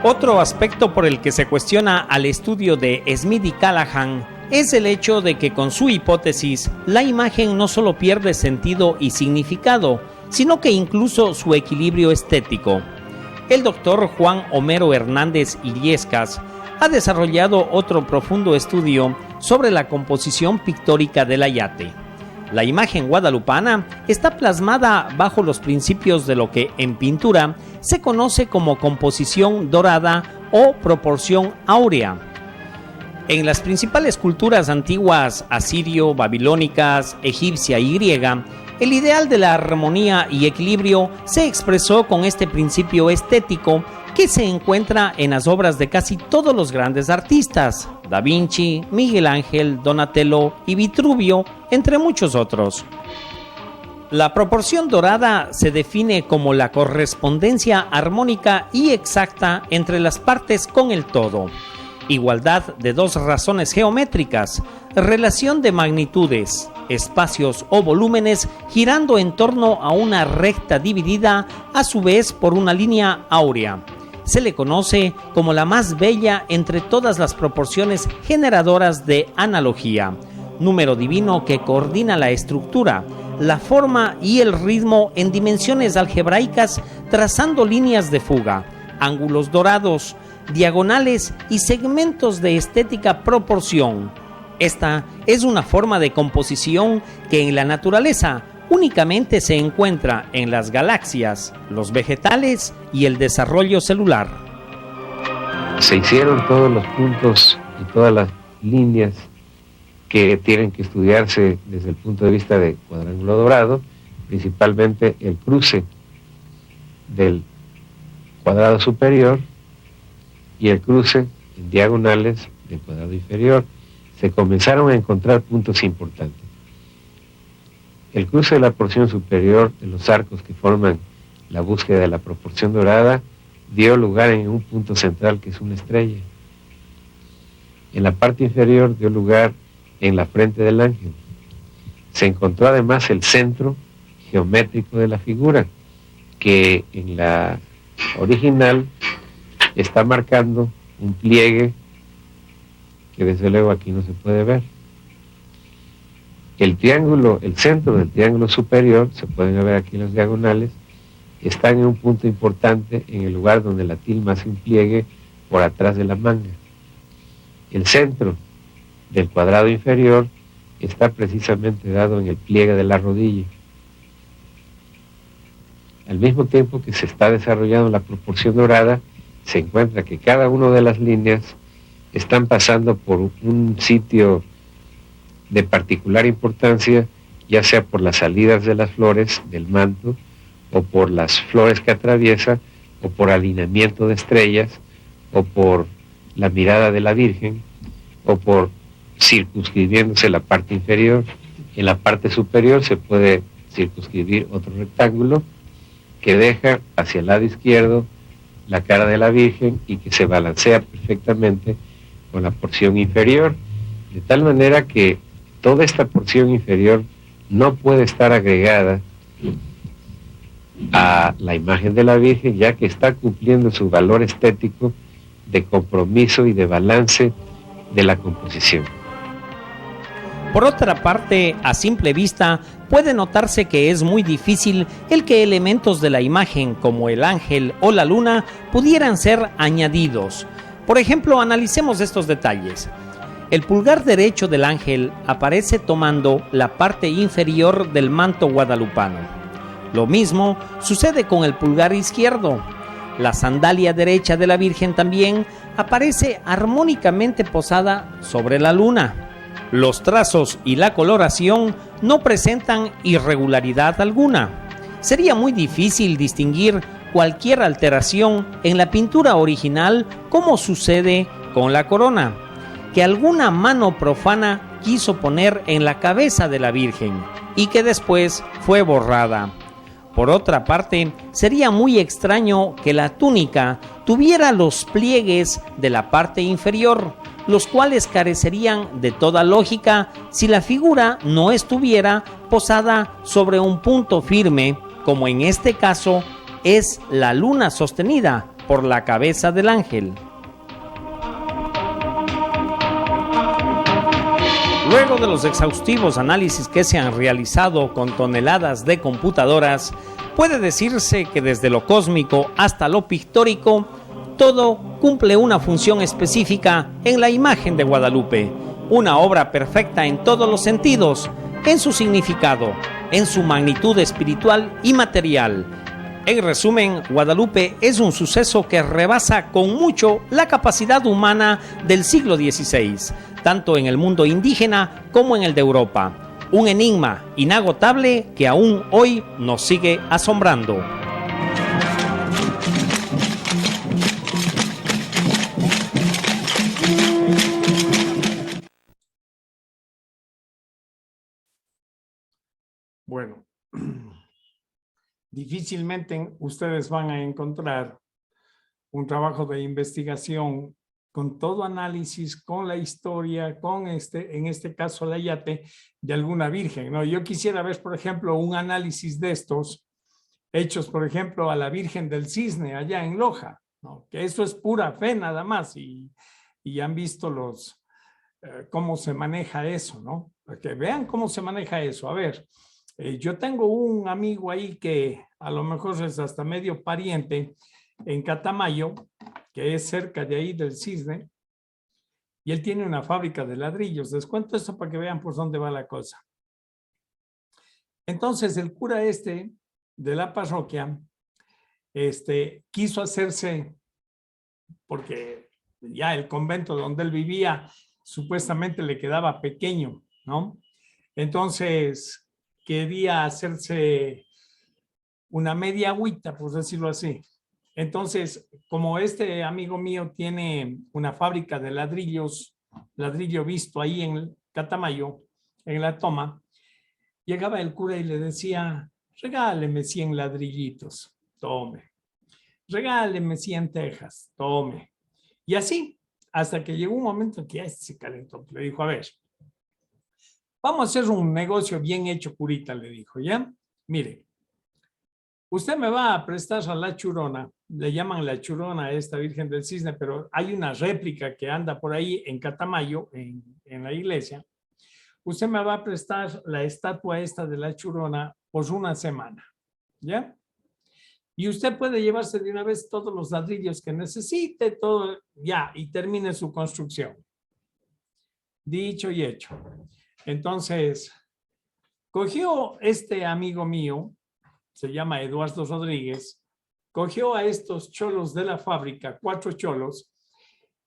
Otro aspecto por el que se cuestiona al estudio de Smith y Callahan es el hecho de que con su hipótesis la imagen no solo pierde sentido y significado, sino que incluso su equilibrio estético. El doctor Juan Homero Hernández Illescas ha desarrollado otro profundo estudio sobre la composición pictórica del ayate. La imagen guadalupana está plasmada bajo los principios de lo que en pintura se conoce como composición dorada o proporción áurea. En las principales culturas antiguas asirio, babilónicas, egipcia y griega, el ideal de la armonía y equilibrio se expresó con este principio estético que se encuentra en las obras de casi todos los grandes artistas, Da Vinci, Miguel Ángel, Donatello y Vitruvio, entre muchos otros. La proporción dorada se define como la correspondencia armónica y exacta entre las partes con el todo. Igualdad de dos razones geométricas, relación de magnitudes, espacios o volúmenes girando en torno a una recta dividida a su vez por una línea áurea. Se le conoce como la más bella entre todas las proporciones generadoras de analogía, número divino que coordina la estructura, la forma y el ritmo en dimensiones algebraicas, trazando líneas de fuga, ángulos dorados, diagonales y segmentos de estética proporción. Esta es una forma de composición que en la naturaleza únicamente se encuentra en las galaxias, los vegetales y el desarrollo celular. Se hicieron todos los puntos y todas las líneas que tienen que estudiarse desde el punto de vista de cuadrángulo dorado, principalmente el cruce del cuadrado superior y el cruce en diagonales del cuadrado inferior. Se comenzaron a encontrar puntos importantes. El cruce de la porción superior de los arcos que forman la búsqueda de la proporción dorada dio lugar en un punto central que es una estrella. En la parte inferior dio lugar en la frente del ángel. Se encontró además el centro geométrico de la figura, que en la original está marcando un pliegue que desde luego aquí no se puede ver. El triángulo, el centro del triángulo superior, se pueden ver aquí las diagonales, está en un punto importante en el lugar donde la tilma hace un pliegue por atrás de la manga. El centro del cuadrado inferior está precisamente dado en el pliegue de la rodilla. Al mismo tiempo que se está desarrollando la proporción dorada, se encuentra que cada una de las líneas están pasando por un sitio de particular importancia, ya sea por las salidas de las flores del manto, o por las flores que atraviesa, o por alineamiento de estrellas, o por la mirada de la Virgen, o por circunscribiéndose la parte inferior. En la parte superior se puede circunscribir otro rectángulo que deja hacia el lado izquierdo la cara de la Virgen y que se balancea perfectamente con la porción inferior, de tal manera que toda esta porción inferior no puede estar agregada a la imagen de la Virgen, ya que está cumpliendo su valor estético de compromiso y de balance de la composición. Por otra parte, a simple vista, puede notarse que es muy difícil el que elementos de la imagen como el ángel o la luna pudieran ser añadidos. Por ejemplo, analicemos estos detalles. El pulgar derecho del ángel aparece tomando la parte inferior del manto guadalupano. Lo mismo sucede con el pulgar izquierdo. La sandalia derecha de la Virgen también aparece armónicamente posada sobre la luna. Los trazos y la coloración no presentan irregularidad alguna. Sería muy difícil distinguir cualquier alteración en la pintura original, como sucede con la corona, que alguna mano profana quiso poner en la cabeza de la Virgen y que después fue borrada. Por otra parte, sería muy extraño que la túnica tuviera los pliegues de la parte inferior, los cuales carecerían de toda lógica si la figura no estuviera posada sobre un punto firme, como en este caso es la luna sostenida por la cabeza del ángel. Luego de los exhaustivos análisis que se han realizado con toneladas de computadoras, puede decirse que desde lo cósmico hasta lo pictórico, todo cumple una función específica en la imagen de Guadalupe, una obra perfecta en todos los sentidos, en su significado, en su magnitud espiritual y material. En resumen, Guadalupe es un suceso que rebasa con mucho la capacidad humana del siglo XVI, tanto en el mundo indígena como en el de Europa. Un enigma inagotable que aún hoy nos sigue asombrando. Bueno, difícilmente ustedes van a encontrar un trabajo de investigación con todo análisis, con la historia, con en este caso la yate de alguna virgen, ¿no? Yo quisiera ver, por ejemplo, un análisis de estos hechos, por ejemplo, a la Virgen del Cisne allá en Loja, ¿no? Que eso es pura fe nada más y han visto cómo se maneja eso, ¿no? Que vean cómo se maneja eso. A ver, yo tengo un amigo ahí que a lo mejor es hasta medio pariente en Catamayo, que es cerca de ahí del Cisne, y él tiene una fábrica de ladrillos. Les cuento esto para que vean por dónde va la cosa. Entonces el cura de la parroquia quiso hacerse, porque ya el convento donde él vivía supuestamente le quedaba pequeño, ¿no? Entonces quería hacerse una media agüita, por decirlo así. Entonces, como este amigo mío tiene una fábrica de ladrillos, ladrillo visto ahí en Catamayo, en la toma, llegaba el cura y le decía, regáleme 100 ladrillitos, tome. Regáleme 100 tejas, tome. Y así, hasta que llegó un momento que ya se calentó. Le dijo, a ver, vamos a hacer un negocio bien hecho, curita, le dijo, ¿ya? Mire, usted me va a prestar a la Churona, le llaman la Churona a esta Virgen del Cisne, pero hay una réplica que anda por ahí en Catamayo, en la iglesia. Usted me va a prestar la estatua esta de la Churona por una semana, ¿ya? Y usted puede llevarse de una vez todos los ladrillos que necesite, todo, ya, y termine su construcción. Dicho y hecho. Entonces, cogió este amigo mío, se llama Eduardo Rodríguez, cogió a estos cholos de la fábrica, 4 cholos,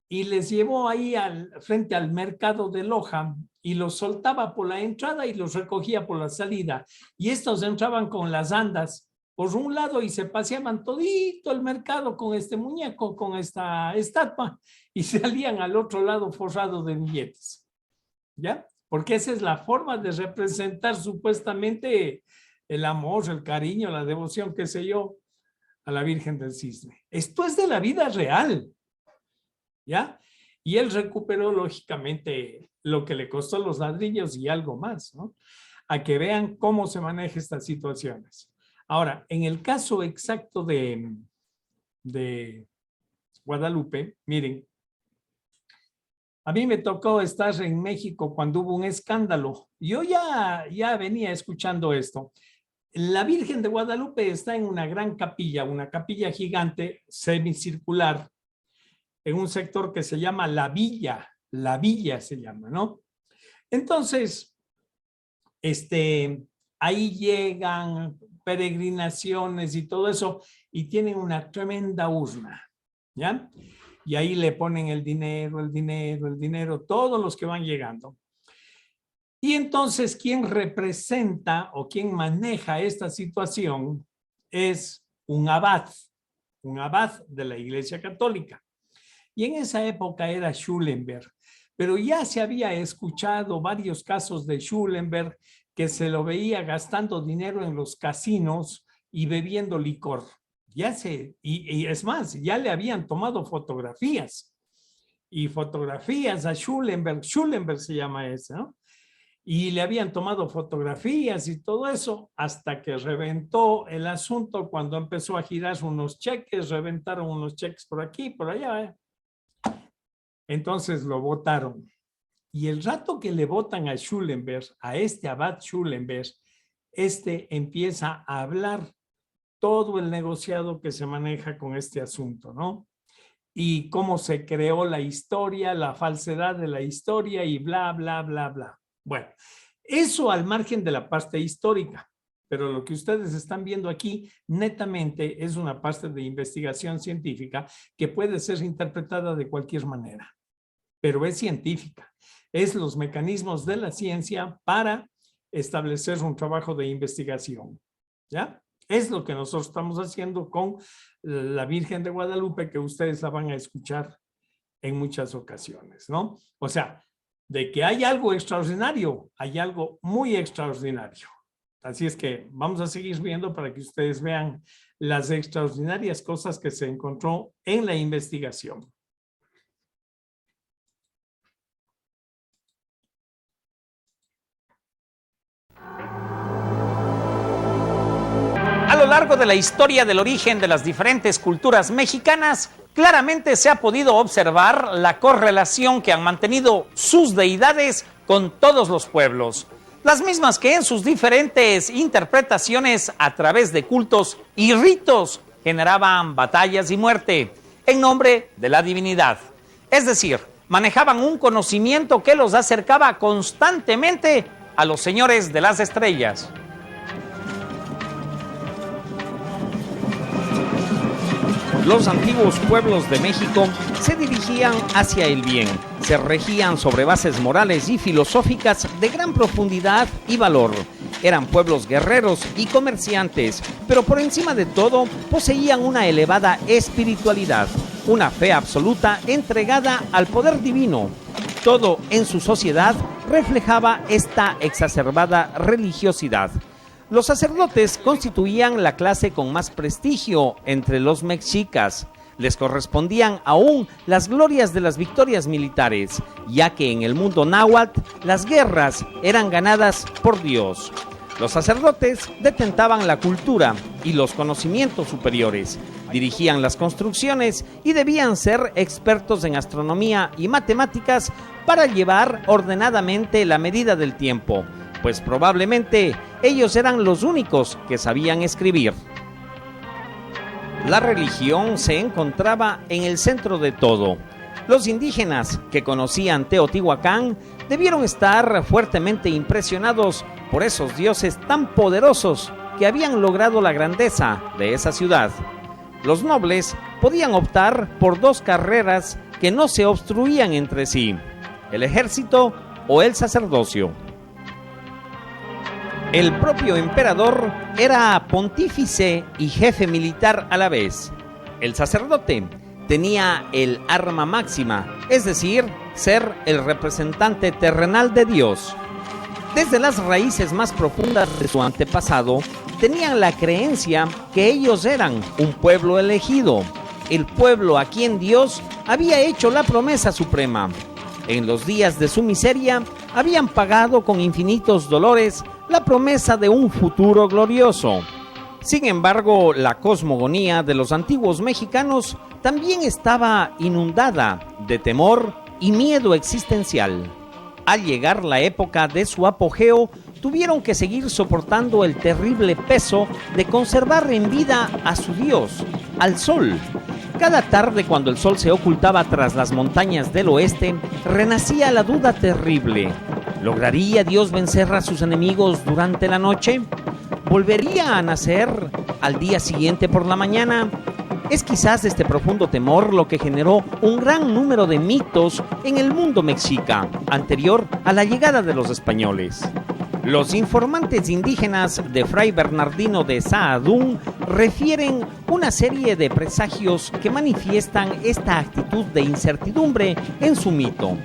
y les llevó ahí frente al mercado de Loja y los soltaba por la entrada y los recogía por la salida. Y estos entraban con las andas por un lado y se paseaban todito el mercado con este muñeco, con esta estatua, y salían al otro lado forrado de billetes. ¿Ya? Porque esa es la forma de representar supuestamente el amor, el cariño, la devoción, qué sé yo, a la Virgen del Cisne. Esto es de la vida real, ¿ya? Y él recuperó, lógicamente, lo que le costó los ladrillos y algo más, ¿no? A que vean cómo se manejan estas situaciones. Ahora, en el caso exacto de Guadalupe, miren, a mí me tocó estar en México cuando hubo un escándalo. Yo ya venía escuchando esto. La Virgen de Guadalupe está en una gran capilla, una capilla gigante, semicircular, en un sector que se llama La Villa se llama, ¿no? Entonces, ahí llegan peregrinaciones y todo eso, y tienen una tremenda urna, ¿ya? Y ahí le ponen el dinero, todos los que van llegando. Y entonces, quien representa o quien maneja esta situación es un abad de la Iglesia Católica. Y en esa época era Schulenberg. pero ya se había escuchado varios casos de Schulenberg que se lo veía gastando dinero en los casinos y bebiendo licor. Y es más, ya le habían tomado fotografías y fotografías a Schulenberg se llama ese, ¿no? Y le habían tomado fotografías y todo eso hasta que reventó el asunto cuando empezó a girar unos cheques, reventaron unos cheques por aquí, por allá. Entonces lo votaron. Y el rato que le votan a Schulenberg, a este abad Schulenberg, empieza a hablar todo el negociado que se maneja con este asunto, ¿no? Y cómo se creó la historia, la falsedad de la historia y bla, bla, bla, bla. Bueno, eso al margen de la parte histórica, pero lo que ustedes están viendo aquí netamente es una parte de investigación científica que puede ser interpretada de cualquier manera, pero es científica. Es los mecanismos de la ciencia para establecer un trabajo de investigación, ¿ya? Es lo que nosotros estamos haciendo con la Virgen de Guadalupe, que ustedes la van a escuchar en muchas ocasiones, ¿no? O sea, de que hay algo extraordinario, hay algo muy extraordinario. Así es que vamos a seguir viendo para que ustedes vean las extraordinarias cosas que se encontró en la investigación. A lo largo de la historia del origen de las diferentes culturas mexicanas, claramente se ha podido observar la correlación que han mantenido sus deidades con todos los pueblos, las mismas que en sus diferentes interpretaciones a través de cultos y ritos generaban batallas y muerte en nombre de la divinidad. Es decir, manejaban un conocimiento que los acercaba constantemente a los señores de las estrellas. Los antiguos pueblos de México se dirigían hacia el bien, se regían sobre bases morales y filosóficas de gran profundidad y valor. Eran pueblos guerreros y comerciantes, pero por encima de todo poseían una elevada espiritualidad, una fe absoluta entregada al poder divino. Todo en su sociedad reflejaba esta exacerbada religiosidad. Los sacerdotes constituían la clase con más prestigio entre los mexicas. Les correspondían aún las glorias de las victorias militares, ya que en el mundo náhuatl las guerras eran ganadas por Dios. Los sacerdotes detentaban la cultura y los conocimientos superiores, dirigían las construcciones y debían ser expertos en astronomía y matemáticas para llevar ordenadamente la medida del tiempo, pues probablemente ellos eran los únicos que sabían escribir. La religión se encontraba en el centro de todo. Los indígenas que conocían Teotihuacán debieron estar fuertemente impresionados por esos dioses tan poderosos que habían logrado la grandeza de esa ciudad. Los nobles podían optar por dos carreras que no se obstruían entre sí: el ejército o el sacerdocio. El propio emperador era pontífice y jefe militar a la vez. El sacerdote tenía el arma máxima, es decir, ser el representante terrenal de Dios. Desde las raíces más profundas de su antepasado, tenían la creencia que ellos eran un pueblo elegido, el pueblo a quien Dios había hecho la promesa suprema. En los días de su miseria, habían pagado con infinitos dolores la promesa de un futuro glorioso. Sin embargo, la cosmogonía de los antiguos mexicanos también estaba inundada de temor y miedo existencial. Al llegar la época de su apogeo, tuvieron que seguir soportando el terrible peso de conservar en vida a su Dios, al sol. Cada tarde, cuando el sol se ocultaba tras las montañas del oeste, renacía la duda terrible. ¿Lograría Dios vencer a sus enemigos durante la noche? ¿Volvería a nacer al día siguiente por la mañana? Es quizás este profundo temor lo que generó un gran número de mitos en el mundo mexica, anterior a la llegada de los españoles. Los informantes indígenas de Fray Bernardino de Sahagún refieren una serie de presagios que manifiestan esta actitud de incertidumbre en su mito.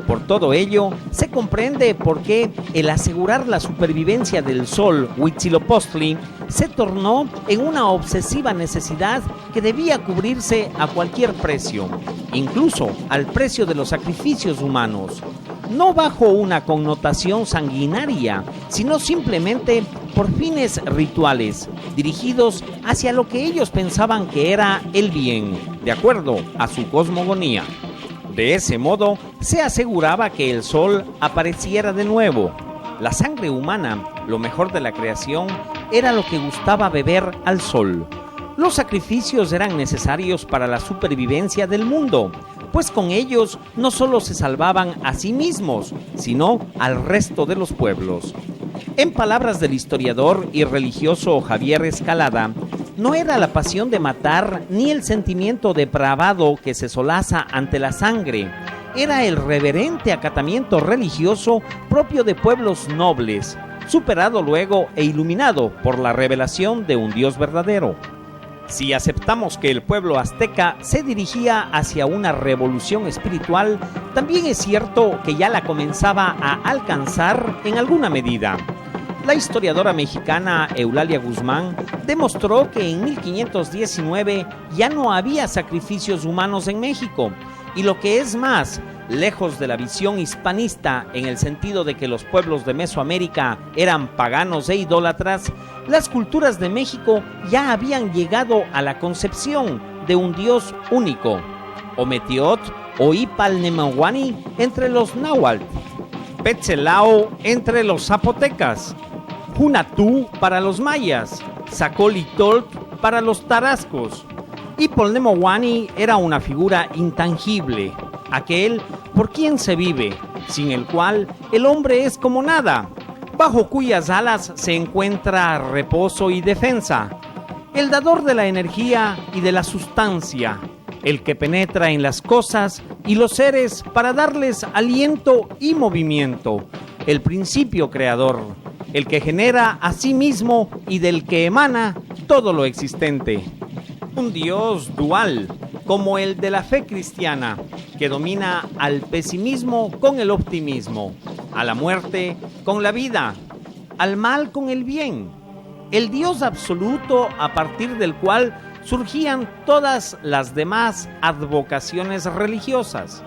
Por todo ello, se comprende por qué el asegurar la supervivencia del sol Huitzilopochtli se tornó en una obsesiva necesidad que debía cubrirse a cualquier precio, incluso al precio de los sacrificios humanos. No bajo una connotación sanguinaria, sino simplemente por fines rituales, dirigidos hacia lo que ellos pensaban que era el bien, de acuerdo a su cosmogonía. De ese modo, se aseguraba que el sol apareciera de nuevo. La sangre humana, lo mejor de la creación, era lo que gustaba beber al sol. Los sacrificios eran necesarios para la supervivencia del mundo, pues con ellos no solo se salvaban a sí mismos, sino al resto de los pueblos. En palabras del historiador y religioso Javier Escalada, no era la pasión de matar ni el sentimiento depravado que se solaza ante la sangre, era el reverente acatamiento religioso propio de pueblos nobles, superado luego e iluminado por la revelación de un Dios verdadero. Si aceptamos que el pueblo azteca se dirigía hacia una revolución espiritual, también es cierto que ya la comenzaba a alcanzar en alguna medida. La historiadora mexicana Eulalia Guzmán demostró que en 1519 ya no había sacrificios humanos en México, y lo que es más, lejos de la visión hispanista en el sentido de que los pueblos de Mesoamérica eran paganos e idólatras, las culturas de México ya habían llegado a la concepción de un Dios único, Ometeotl o Ipalnemohuani entre los náhuatl, Petzelao entre los zapotecas, Hunatú para los mayas, Zacolitolc para los tarascos. Ipolnemohuani era una figura intangible, aquel por quien se vive, sin el cual el hombre es como nada, bajo cuyas alas se encuentra reposo y defensa, el dador de la energía y de la sustancia, el que penetra en las cosas y los seres para darles aliento y movimiento, el principio creador, el que genera a sí mismo y del que emana todo lo existente. Un Dios dual, como el de la fe cristiana, que domina al pesimismo con el optimismo, a la muerte con la vida, al mal con el bien. El Dios absoluto a partir del cual surgían todas las demás advocaciones religiosas.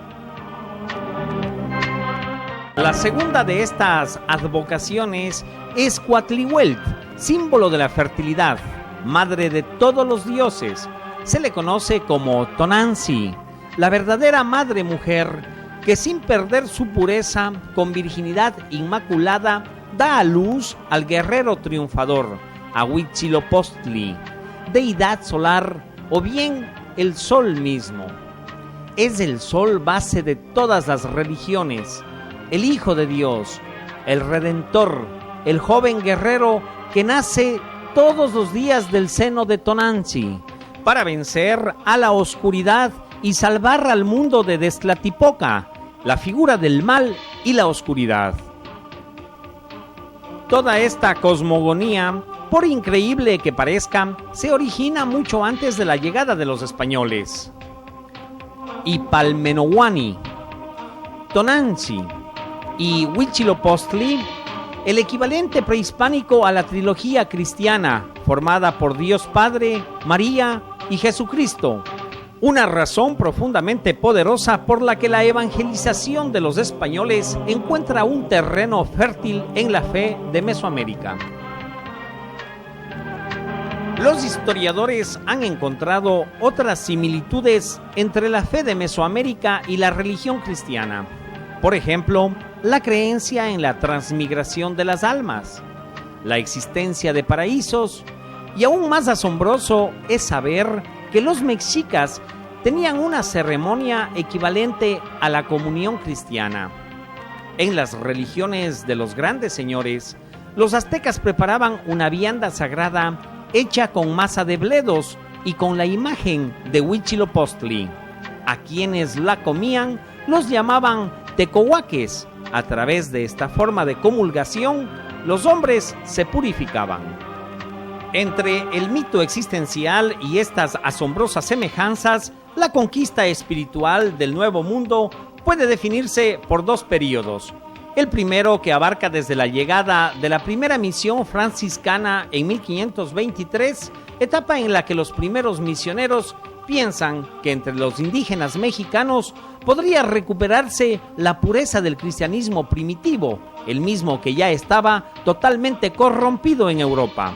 La segunda de estas advocaciones es Cuatlihuetl, símbolo de la fertilidad, madre de todos los dioses. Se le conoce como Tonanzi, la verdadera madre mujer que sin perder su pureza, con virginidad inmaculada, da a luz al guerrero triunfador, a Huitzilopochtli, deidad solar o bien el sol mismo. Es el sol base de todas las religiones, el Hijo de Dios, el Redentor, el joven guerrero que nace todos los días del seno de Tonanzi para vencer a la oscuridad y salvar al mundo de Destlatipoca, la figura del mal y la oscuridad. Toda esta cosmogonía, por increíble que parezca, se origina mucho antes de la llegada de los españoles. Ipalnemohuani, Tonanzi y Huitzilopochtli, el equivalente prehispánico a la trilogía cristiana formada por Dios Padre, María y Jesucristo, una razón profundamente poderosa por la que la evangelización de los españoles encuentra un terreno fértil en la fe de Mesoamérica. Los historiadores han encontrado otras similitudes entre la fe de Mesoamérica y la religión cristiana. Por ejemplo, la creencia en la transmigración de las almas, la existencia de paraísos, y aún más asombroso es saber que los mexicas tenían una ceremonia equivalente a la comunión cristiana. En las religiones de los grandes señores, los aztecas preparaban una vianda sagrada hecha con masa de bledos y con la imagen de Huitzilopochtli. A quienes la comían los llamaban tecohuaques. A través de esta forma de comulgación, los hombres se purificaban. Entre el mito existencial y estas asombrosas semejanzas, la conquista espiritual del Nuevo Mundo puede definirse por dos periodos. El primero, que abarca desde la llegada de la primera misión franciscana en 1523, etapa en la que los primeros misioneros piensan que entre los indígenas mexicanos podría recuperarse la pureza del cristianismo primitivo, el mismo que ya estaba totalmente corrompido en Europa.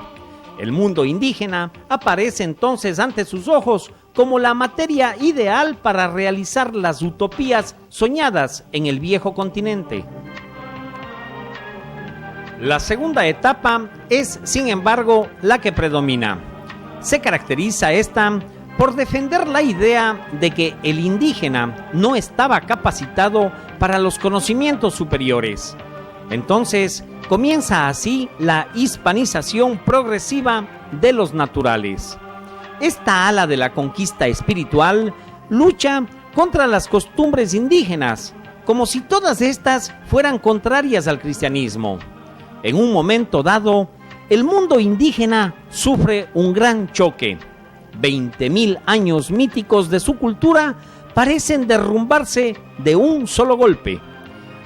El mundo indígena aparece entonces ante sus ojos como la materia ideal para realizar las utopías soñadas en el viejo continente. La segunda etapa es, sin embargo, la que predomina. Se caracteriza esta por defender la idea de que el indígena no estaba capacitado para los conocimientos superiores. Entonces, comienza así la hispanización progresiva de los naturales. Esta ala de la conquista espiritual lucha contra las costumbres indígenas, como si todas estas fueran contrarias al cristianismo. En un momento dado, el mundo indígena sufre un gran choque. 20,000 años míticos de su cultura parecen derrumbarse de un solo golpe.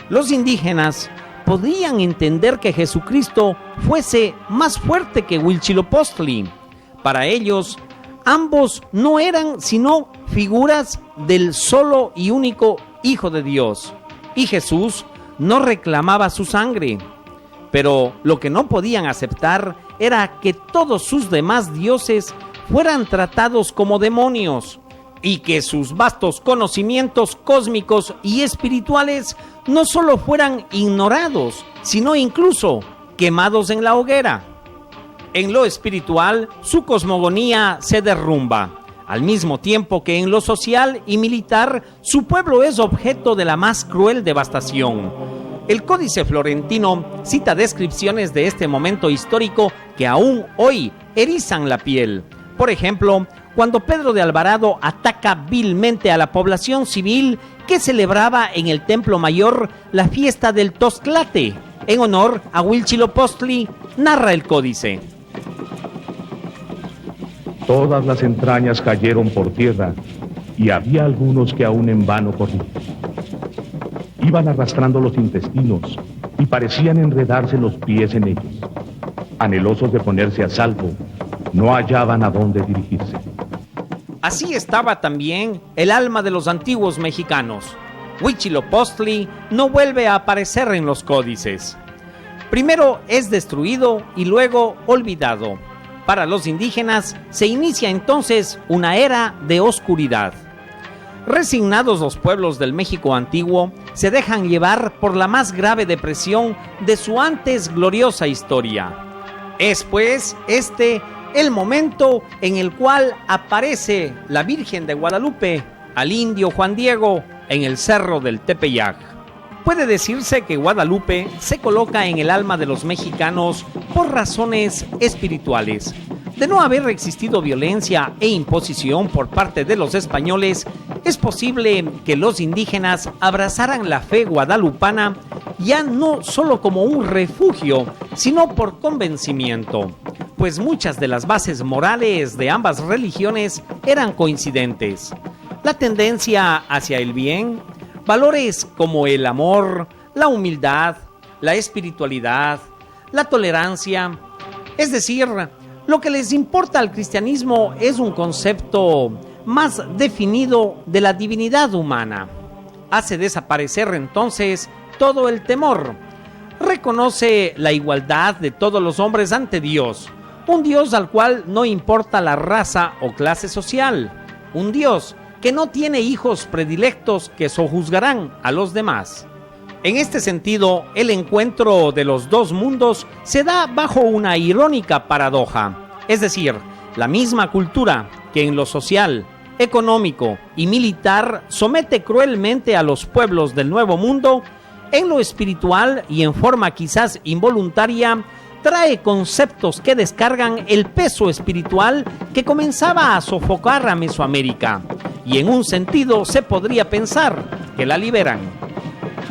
Los indígenas podían entender que Jesucristo fuese más fuerte que Huitzilopochtli. Para ellos, ambos no eran sino figuras del solo y único Hijo de Dios, y Jesús no reclamaba su sangre. Pero lo que no podían aceptar era que todos sus demás dioses fueran tratados como demonios y que sus vastos conocimientos cósmicos y espirituales no solo fueran ignorados, sino incluso quemados en la hoguera. En lo espiritual, su cosmogonía se derrumba, al mismo tiempo que en lo social y militar, su pueblo es objeto de la más cruel devastación. El Códice Florentino cita descripciones de este momento histórico que aún hoy erizan la piel. Por ejemplo, cuando Pedro de Alvarado ataca vilmente a la población civil que celebraba en el Templo Mayor la fiesta del Tozclate, en honor a Huitzilopochtli, narra el Códice. Todas las entrañas cayeron por tierra, y había algunos que aún en vano corrían. Iban arrastrando los intestinos y parecían enredarse los pies en ellos. Anhelosos de ponerse a salvo, no hallaban a dónde dirigirse. Así estaba también el alma de los antiguos mexicanos. Huitzilopochtli no vuelve a aparecer en los códices. Primero es destruido y luego olvidado. Para los indígenas se inicia entonces una era de oscuridad. Resignados los pueblos del México antiguo, se dejan llevar por la más grave depresión de su antes gloriosa historia. Es pues el momento en el cual aparece la Virgen de Guadalupe al indio Juan Diego en el cerro del Tepeyac. Puede decirse que Guadalupe se coloca en el alma de los mexicanos por razones espirituales. De no haber existido violencia e imposición por parte de los españoles, es posible que los indígenas abrazaran la fe guadalupana ya no solo como un refugio, sino por convencimiento, pues muchas de las bases morales de ambas religiones eran coincidentes. La tendencia hacia el bien, valores como el amor, la humildad, la espiritualidad, la tolerancia, es decir, lo que les importa al cristianismo es un concepto más definido de la divinidad humana. Hace desaparecer entonces todo el temor. Reconoce la igualdad de todos los hombres ante Dios, un Dios al cual no importa la raza o clase social, un Dios que no tiene hijos predilectos que sojuzgarán a los demás. En este sentido, el encuentro de los dos mundos se da bajo una irónica paradoja, es decir, la misma cultura que en lo social, económico y militar somete cruelmente a los pueblos del Nuevo Mundo, en lo espiritual y en forma quizás involuntaria, trae conceptos que descargan el peso espiritual que comenzaba a sofocar a Mesoamérica, y en un sentido se podría pensar que la liberan.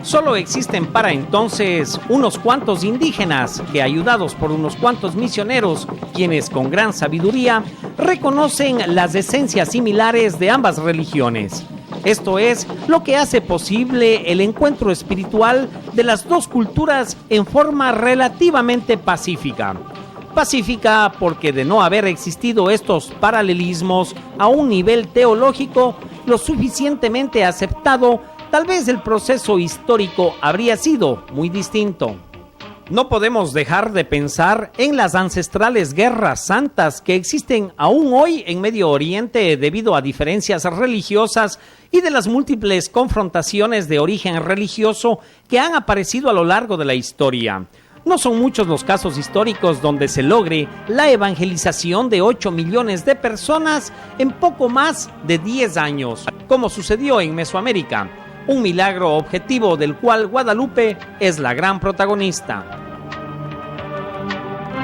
Solo existen para entonces unos cuantos indígenas que, ayudados por unos cuantos misioneros, quienes con gran sabiduría reconocen las esencias similares de ambas religiones. Esto es lo que hace posible el encuentro espiritual de las dos culturas en forma relativamente pacífica. Pacífica porque de no haber existido estos paralelismos a un nivel teológico lo suficientemente aceptado, tal vez el proceso histórico habría sido muy distinto. No podemos dejar de pensar en las ancestrales guerras santas que existen aún hoy en Medio Oriente debido a diferencias religiosas y de las múltiples confrontaciones de origen religioso que han aparecido a lo largo de la historia. No son muchos los casos históricos donde se logre la evangelización de 8 millones de personas en poco más de 10 años, como sucedió en Mesoamérica, un milagro objetivo del cual Guadalupe es la gran protagonista.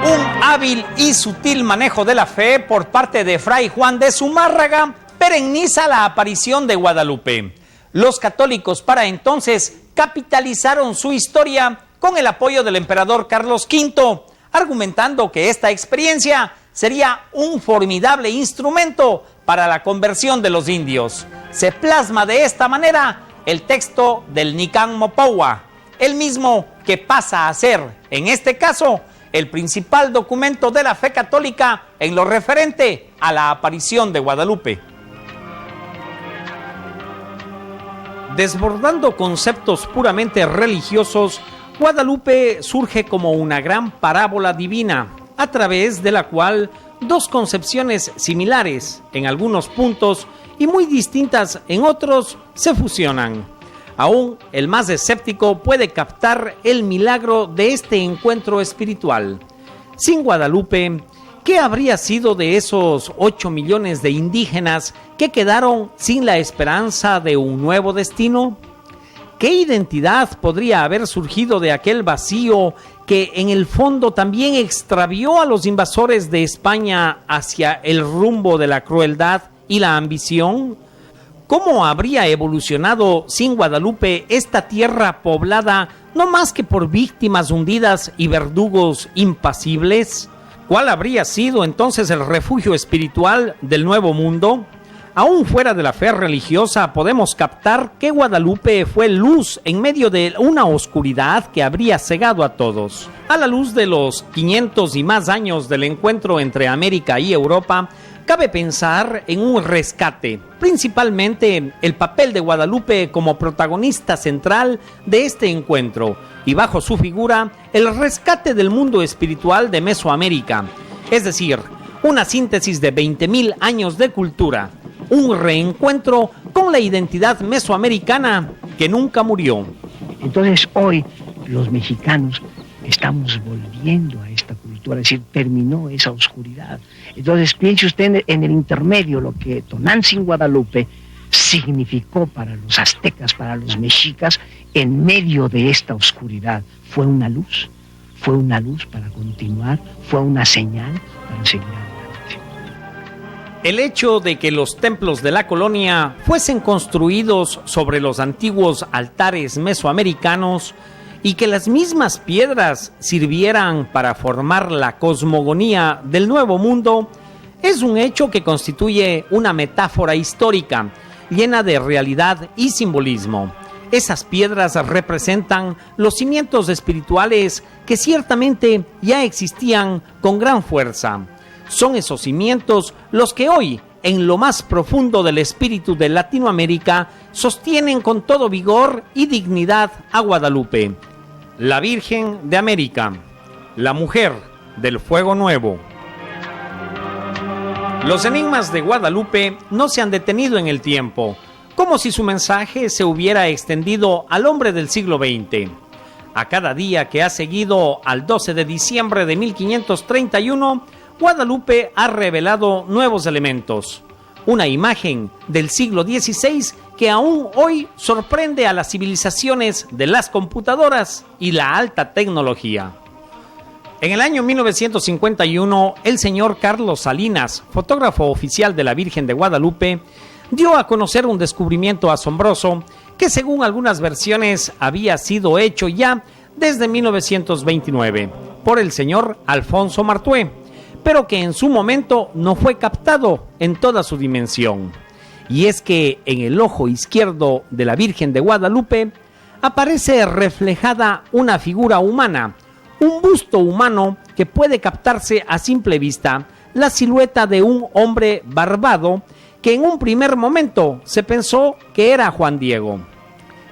Un hábil y sutil manejo de la fe por parte de Fray Juan de Zumárraga perenniza la aparición de Guadalupe. Los católicos para entonces capitalizaron su historia con el apoyo del emperador Carlos V, argumentando que esta experiencia sería un formidable instrumento para la conversión de los indios. Se plasma de esta manera el texto del Nican Mopoua, el mismo que pasa a ser, en este caso, el principal documento de la fe católica en lo referente a la aparición de Guadalupe. Desbordando conceptos puramente religiosos, Guadalupe surge como una gran parábola divina, a través de la cual dos concepciones similares en algunos puntos y muy distintas en otros se fusionan. Aún el más escéptico puede captar el milagro de este encuentro espiritual. Sin Guadalupe, ¿qué habría sido de esos 8 millones de indígenas que quedaron sin la esperanza de un nuevo destino? ¿Qué identidad podría haber surgido de aquel vacío que en el fondo también extravió a los invasores de España hacia el rumbo de la crueldad y la ambición? ¿Cómo habría evolucionado sin Guadalupe esta tierra poblada no más que por víctimas hundidas y verdugos impasibles? ¿Cuál habría sido entonces el refugio espiritual del Nuevo Mundo? Aún fuera de la fe religiosa, podemos captar que Guadalupe fue luz en medio de una oscuridad que habría cegado a todos. A la luz de los 500 y más años del encuentro entre América y Europa, cabe pensar en un rescate, principalmente el papel de Guadalupe como protagonista central de este encuentro, y bajo su figura, el rescate del mundo espiritual de Mesoamérica, es decir, una síntesis de 20.000 años de cultura, un reencuentro con la identidad mesoamericana que nunca murió. Entonces hoy los mexicanos estamos volviendo a esta cultura, es decir, terminó esa oscuridad. Entonces piense usted en el intermedio, lo que Tonantzin Guadalupe significó para los aztecas, para los mexicas, en medio de esta oscuridad. Fue una luz para continuar, fue una señal para seguir adelante. El hecho de que los templos de la colonia fuesen construidos sobre los antiguos altares mesoamericanos y que las mismas piedras sirvieran para formar la cosmogonía del Nuevo Mundo es un hecho que constituye una metáfora histórica llena de realidad y simbolismo. Esas piedras representan los cimientos espirituales que ciertamente ya existían con gran fuerza. Son esos cimientos los que hoy, en lo más profundo del espíritu de Latinoamérica, sostienen con todo vigor y dignidad a Guadalupe, la Virgen de América, la mujer del fuego nuevo. Los enigmas de Guadalupe no se han detenido en el tiempo, como si su mensaje se hubiera extendido al hombre del siglo XX. A cada día que ha seguido al 12 de diciembre de 1531, Guadalupe ha revelado nuevos elementos. Una imagen del siglo XVI que aún hoy sorprende a las civilizaciones de las computadoras y la alta tecnología. En el año 1951, el señor Carlos Salinas, fotógrafo oficial de la Virgen de Guadalupe, dio a conocer un descubrimiento asombroso que, según algunas versiones, había sido hecho ya desde 1929 por el señor Alfonso Martué, pero que en su momento no fue captado en toda su dimensión. Y es que en el ojo izquierdo de la Virgen de Guadalupe aparece reflejada una figura humana, un busto humano que puede captarse a simple vista, la silueta de un hombre barbado que en un primer momento se pensó que era Juan Diego.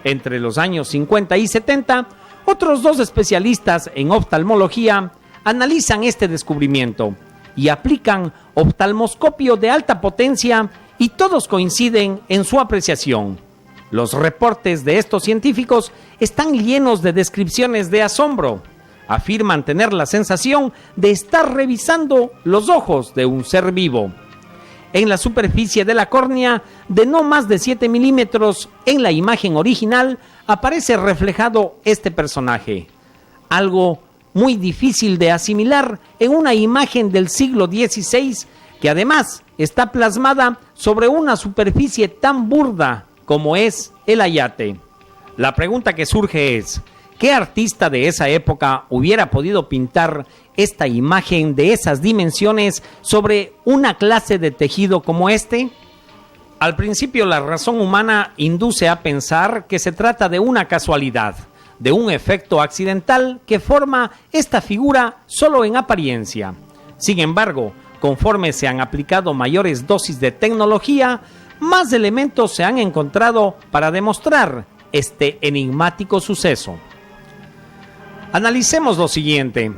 Entre los años 50 y 70, otros 2 especialistas en oftalmología analizan este descubrimiento y aplican oftalmoscopio de alta potencia y todos coinciden en su apreciación. Los reportes de estos científicos están llenos de descripciones de asombro. Afirman tener la sensación de estar revisando los ojos de un ser vivo. En la superficie de la córnea, de no más de 7 milímetros, en la imagen original, aparece reflejado este personaje. Algo muy difícil de asimilar en una imagen del siglo XVI, que además está plasmada sobre una superficie tan burda como es el ayate. La pregunta que surge es, ¿qué artista de esa época hubiera podido pintar esta imagen de esas dimensiones sobre una clase de tejido como este? Al principio, la razón humana induce a pensar que se trata de una casualidad, de un efecto accidental que forma esta figura solo en apariencia. Sin embargo, conforme se han aplicado mayores dosis de tecnología, más elementos se han encontrado para demostrar este enigmático suceso. Analicemos lo siguiente.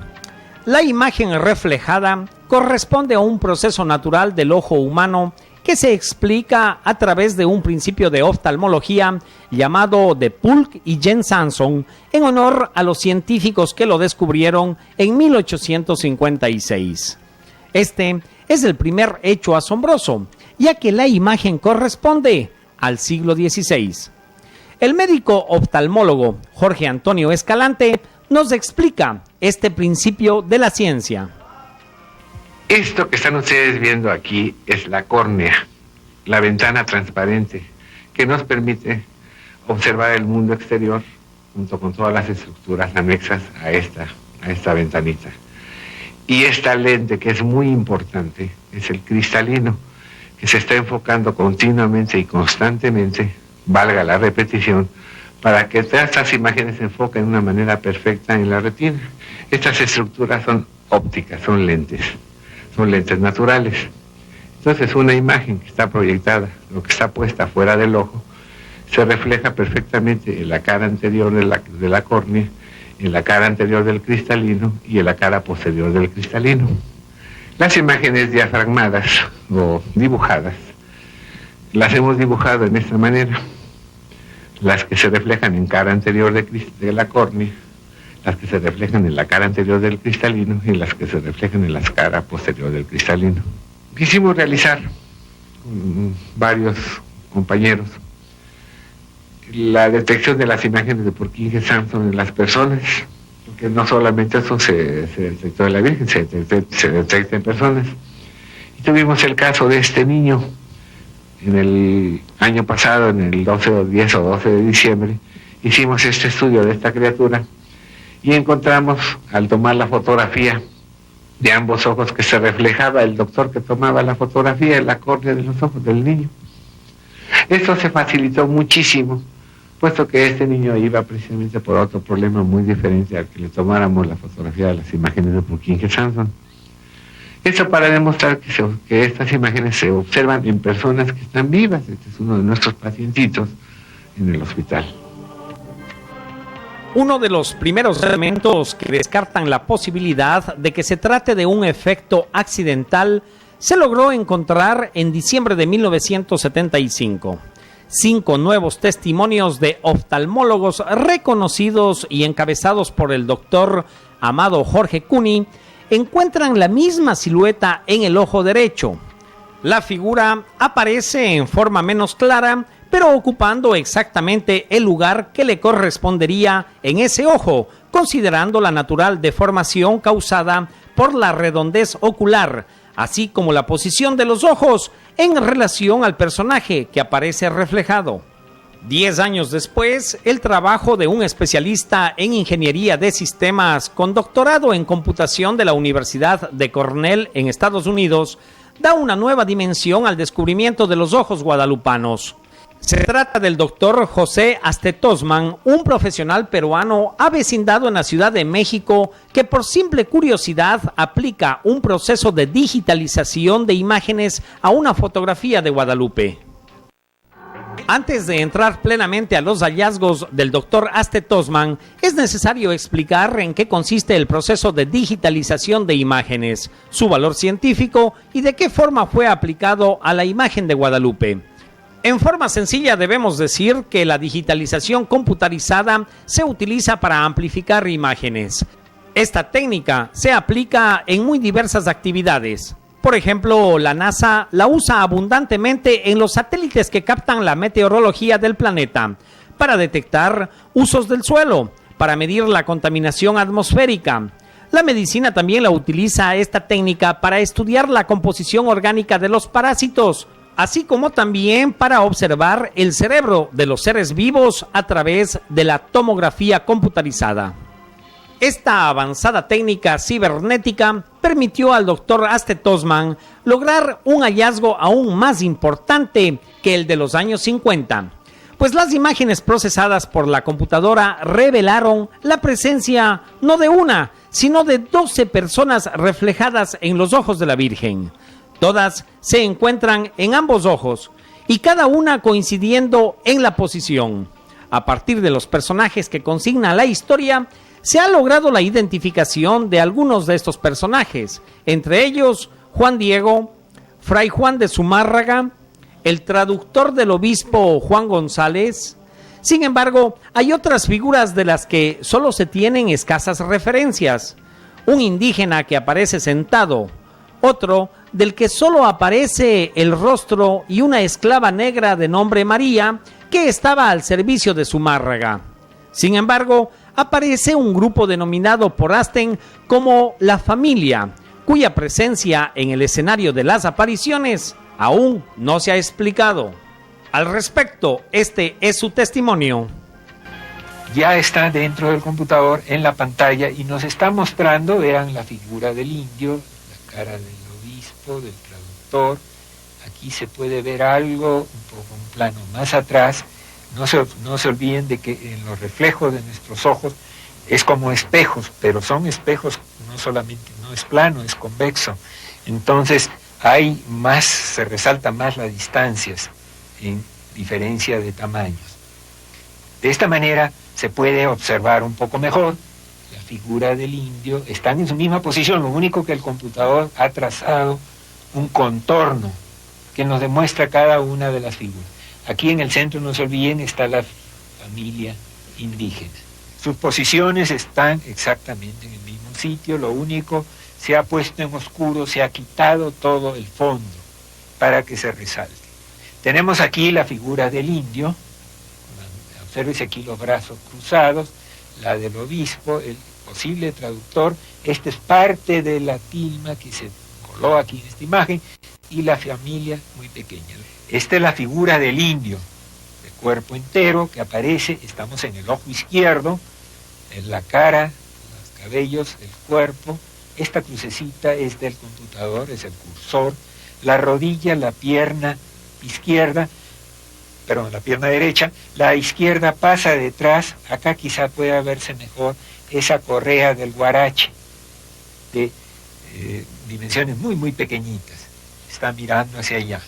La imagen reflejada corresponde a un proceso natural del ojo humano que se explica a través de un principio de oftalmología llamado de Pulk y Jen Sanson, en honor a los científicos que lo descubrieron en 1856. Este es el primer hecho asombroso, ya que la imagen corresponde al siglo XVI. El médico oftalmólogo Jorge Antonio Escalante nos explica este principio de la ciencia. Esto que están ustedes viendo aquí es la córnea, la ventana transparente que nos permite observar el mundo exterior junto con todas las estructuras anexas a esta ventanita. Y esta lente, que es muy importante, es el cristalino, que se está enfocando continuamente y constantemente, valga la repetición, para que todas estas imágenes se enfoquen de una manera perfecta en la retina. Estas estructuras son ópticas, son lentes naturales. Entonces una imagen que está proyectada, o que está puesta fuera del ojo, se refleja perfectamente en la cara anterior de la córnea, en la cara anterior del cristalino y en la cara posterior del cristalino. Las imágenes diafragmadas o dibujadas, las hemos dibujado en esta manera. Las que se reflejan en cara anterior de la córnea, las que se reflejan en la cara anterior del cristalino y las que se reflejan en la cara posterior del cristalino. Quisimos realizar con varios compañeros la detección de las imágenes de Purkinje Sanson en las personas, porque no solamente eso se detectó en la Virgen, se detecta en personas. Y tuvimos el caso de este niño. En el año pasado, en el 10 o 12 de diciembre, hicimos este estudio de esta criatura y encontramos, al tomar la fotografía de ambos ojos, que se reflejaba el doctor que tomaba la fotografía en la córnea de los ojos del niño. Esto se facilitó muchísimo, puesto que este niño iba precisamente por otro problema muy diferente al que le tomáramos la fotografía de las imágenes de Purkinje Sanson. Eso para demostrar que estas imágenes se observan en personas que están vivas. Este es uno de nuestros pacientitos en el hospital. Uno de los primeros elementos que descartan la posibilidad de que se trate de un efecto accidental se logró encontrar en diciembre de 1975. 5 nuevos testimonios de oftalmólogos reconocidos y encabezados por el doctor Amado Jorge Cuni encuentran la misma silueta en el ojo derecho. La figura aparece en forma menos clara, pero ocupando exactamente el lugar que le correspondería en ese ojo, considerando la natural deformación causada por la redondez ocular, así como la posición de los ojos en relación al personaje que aparece reflejado. 10 años después, el trabajo de un especialista en ingeniería de sistemas con doctorado en computación de la Universidad de Cornell en Estados Unidos da una nueva dimensión al descubrimiento de los ojos guadalupanos. Se trata del doctor José Astetosman, un profesional peruano avecindado en la Ciudad de México que por simple curiosidad aplica un proceso de digitalización de imágenes a una fotografía de Guadalupe. Antes de entrar plenamente a los hallazgos del doctor Astetosman, es necesario explicar en qué consiste el proceso de digitalización de imágenes, su valor científico y de qué forma fue aplicado a la imagen de Guadalupe. En forma sencilla debemos decir que la digitalización computarizada se utiliza para amplificar imágenes. Esta técnica se aplica en muy diversas actividades. Por ejemplo, la NASA la usa abundantemente en los satélites que captan la meteorología del planeta, para detectar usos del suelo, para medir la contaminación atmosférica. La medicina también la utiliza esta técnica para estudiar la composición orgánica de los parásitos, así como también para observar el cerebro de los seres vivos a través de la tomografía computarizada. Esta avanzada técnica cibernética permitió al doctor Astetosman lograr un hallazgo aún más importante que el de los años 50, pues las imágenes procesadas por la computadora revelaron la presencia no de una, sino de 12 personas reflejadas en los ojos de la Virgen. Todas se encuentran en ambos ojos y cada una coincidiendo en la posición. A partir de los personajes que consigna la historia, se ha logrado la identificación de algunos de estos personajes, entre ellos Juan Diego, Fray Juan de Zumárraga, el traductor del obispo Juan González. Sin embargo, hay otras figuras de las que solo se tienen escasas referencias. Un indígena que aparece sentado, otro del que solo aparece el rostro y una esclava negra de nombre María que estaba al servicio de Zumárraga. Sin embargo, aparece un grupo denominado por Asten como La Familia, cuya presencia en el escenario de las apariciones aún no se ha explicado. Al respecto, este es su testimonio. Ya está dentro del computador en la pantalla y nos está mostrando, vean, la figura del indio, la cara del obispo, del traductor. Aquí se puede ver algo, un plano más atrás. No se olviden de que en los reflejos de nuestros ojos es como espejos, pero son espejos no solamente, no es plano, es convexo. Entonces se resaltan más las distancias en diferencia de tamaños. De esta manera se puede observar un poco mejor la figura del indio. Están en su misma posición, lo único que el computador ha trazado un contorno que nos demuestra cada una de las figuras. Aquí en el centro, no se olviden, está la familia indígena. Sus posiciones están exactamente en el mismo sitio, lo único, se ha puesto en oscuro, se ha quitado todo el fondo para que se resalte. Tenemos aquí la figura del indio, obsérvese aquí los brazos cruzados, la del obispo, el posible traductor. Esta es parte de la tilma que se coló aquí en esta imagen, y la familia muy pequeña. Esta es la figura del indio, de cuerpo entero, que aparece, estamos en el ojo izquierdo, en la cara, los cabellos, el cuerpo. Esta crucecita es del computador, es el cursor. La rodilla, la pierna izquierda, perdón, la pierna derecha, la izquierda pasa detrás. Acá quizá pueda verse mejor esa correa del guarache, de dimensiones muy, muy pequeñitas. Está mirando hacia allá.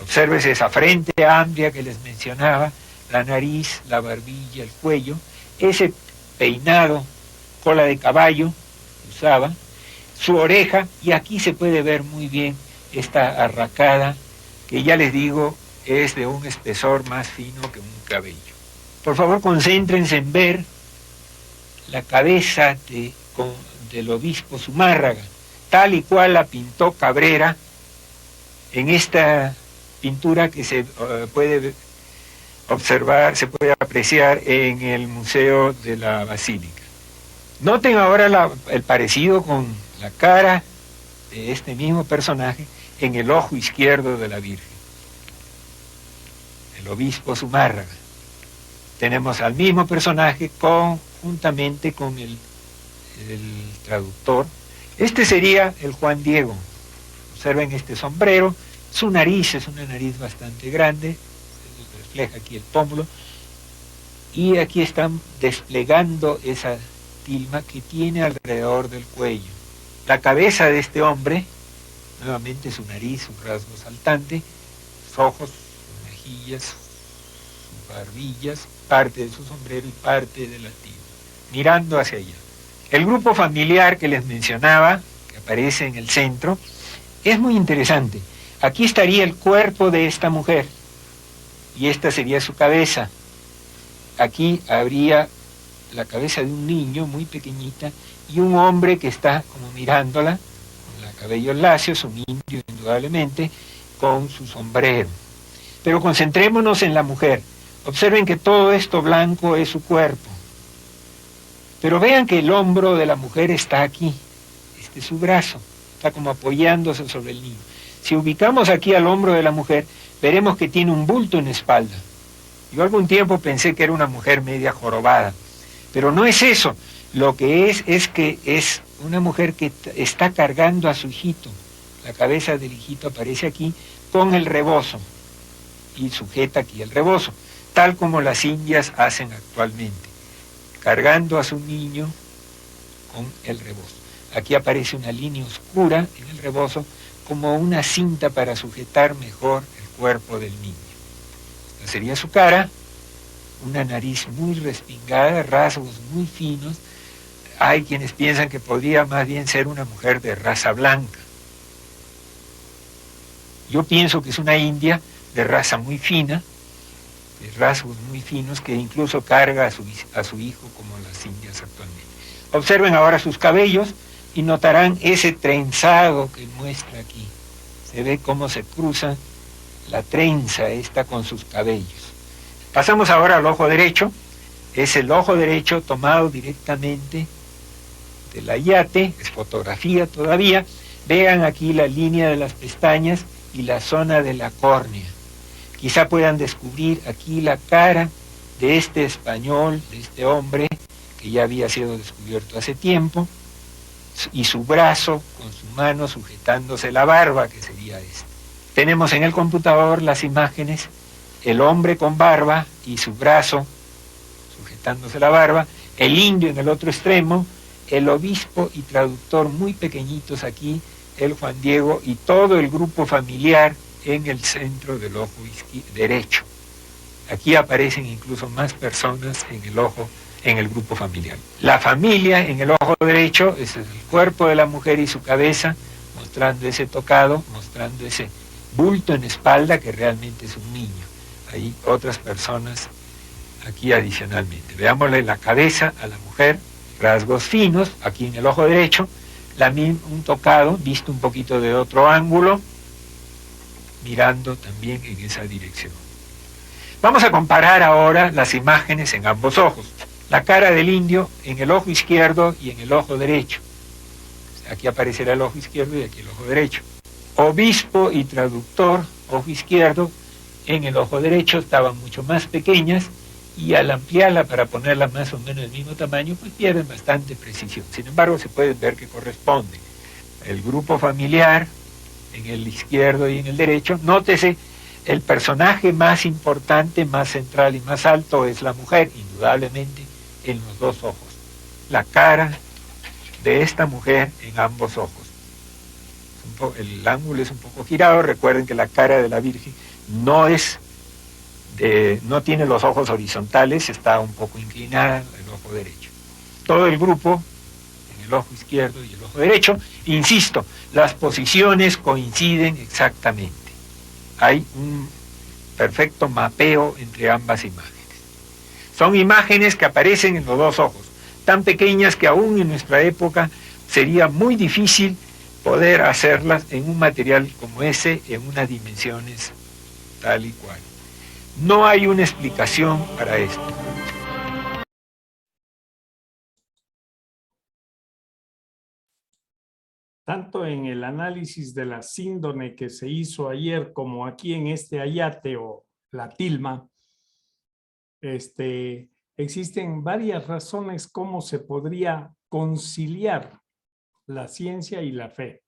Obsérvese esa frente amplia que les mencionaba, la nariz, la barbilla, el cuello, ese peinado, cola de caballo que usaba, su oreja, y aquí se puede ver muy bien esta arracada, que ya les digo, es de un espesor más fino que un cabello. Por favor, concéntrense en ver la cabeza del obispo Zumárraga, tal y cual la pintó Cabrera en esta pintura que se puede observar, se puede apreciar en el Museo de la Basílica. Noten ahora el parecido con la cara de este mismo personaje en el ojo izquierdo de la Virgen, el obispo Zumárraga. tenemos al mismo personaje juntamente con el traductor. Este sería el Juan Diego. Observen este sombrero, su nariz es una nariz bastante grande, refleja aquí el pómulo, y aquí están desplegando esa tilma que tiene alrededor del cuello. La cabeza de este hombre, nuevamente su nariz, su rasgo saltante, sus ojos, sus mejillas, sus barbillas, parte de su sombrero y parte de la tilma, mirando hacia allá. El grupo familiar que les mencionaba, que aparece en el centro, es muy interesante. Aquí estaría el cuerpo de esta mujer y esta sería su cabeza. Aquí habría la cabeza de un niño muy pequeñita y un hombre que está como mirándola, con los cabellos lacios, un indio indudablemente, con su sombrero. Pero concentrémonos en la mujer. Observen que todo esto blanco es su cuerpo. Pero vean que el hombro de la mujer está aquí. Este es su brazo. Está como apoyándose sobre el niño. Si ubicamos aquí al hombro de la mujer, veremos que tiene un bulto en la espalda. Yo algún tiempo pensé que era una mujer media jorobada, pero no es eso. Lo que es que es una mujer que está cargando a su hijito. La cabeza del hijito aparece aquí con el rebozo y sujeta aquí el rebozo, tal como las indias hacen actualmente, cargando a su niño con el rebozo. Aquí aparece una línea oscura en el rebozo como una cinta para sujetar mejor el cuerpo del niño. Esta sería su cara, una nariz muy respingada, rasgos muy finos. Hay quienes piensan que podría más bien ser una mujer de raza blanca. Yo pienso que es una india de raza muy fina, de rasgos muy finos, que incluso carga a su hijo como las indias actualmente. Observen ahora sus cabellos y notarán ese trenzado que muestra aquí. Se ve cómo se cruza la trenza esta con sus cabellos. Pasamos ahora al ojo derecho. Es el ojo derecho tomado directamente del ayate, es fotografía todavía. Vean aquí la línea de las pestañas y la zona de la córnea. Quizá puedan descubrir aquí la cara de este español, de este hombre, que ya había sido descubierto hace tiempo, y su brazo con su mano sujetándose la barba, que sería este. Tenemos en el computador las imágenes, el hombre con barba y su brazo sujetándose la barba, el indio en el otro extremo, el obispo y traductor muy pequeñitos aquí, el Juan Diego y todo el grupo familiar en el centro del ojo derecho. Aquí aparecen incluso más personas en el grupo familiar. La familia en el ojo derecho es el cuerpo de la mujer y su cabeza, mostrando ese tocado, mostrando ese bulto en espalda que realmente es un niño. Hay otras personas aquí adicionalmente. Veámosle la cabeza a la mujer, rasgos finos, aquí en el ojo derecho, un tocado, visto un poquito de otro ángulo, mirando también en esa dirección. Vamos a comparar ahora las imágenes en ambos ojos. La cara del indio en el ojo izquierdo y en el ojo derecho. Aquí aparecerá el ojo izquierdo y aquí el ojo derecho. Obispo y traductor, ojo izquierdo, en el ojo derecho estaban mucho más pequeñas y al ampliarla para ponerla más o menos del mismo tamaño, pues pierden bastante precisión. Sin embargo, se puede ver que corresponden. El grupo familiar en el izquierdo y en el derecho. Nótese, el personaje más importante, más central y más alto es la mujer, indudablemente, en los dos ojos. La cara de esta mujer en ambos ojos. El ángulo es un poco girado. Recuerden que la cara de la Virgen no tiene los ojos horizontales, está un poco inclinada el ojo derecho. Todo el grupo en el ojo izquierdo y el ojo derecho, insisto, las posiciones coinciden exactamente. Hay un perfecto mapeo entre ambas imágenes. Son imágenes que aparecen en los dos ojos, tan pequeñas que aún en nuestra época sería muy difícil poder hacerlas en un material como ese, en unas dimensiones tal y cual. No hay una explicación para esto. Tanto en el análisis de la síndrome que se hizo ayer como aquí en este ayate o la tilma, existen varias razones cómo se podría conciliar la ciencia y la fe.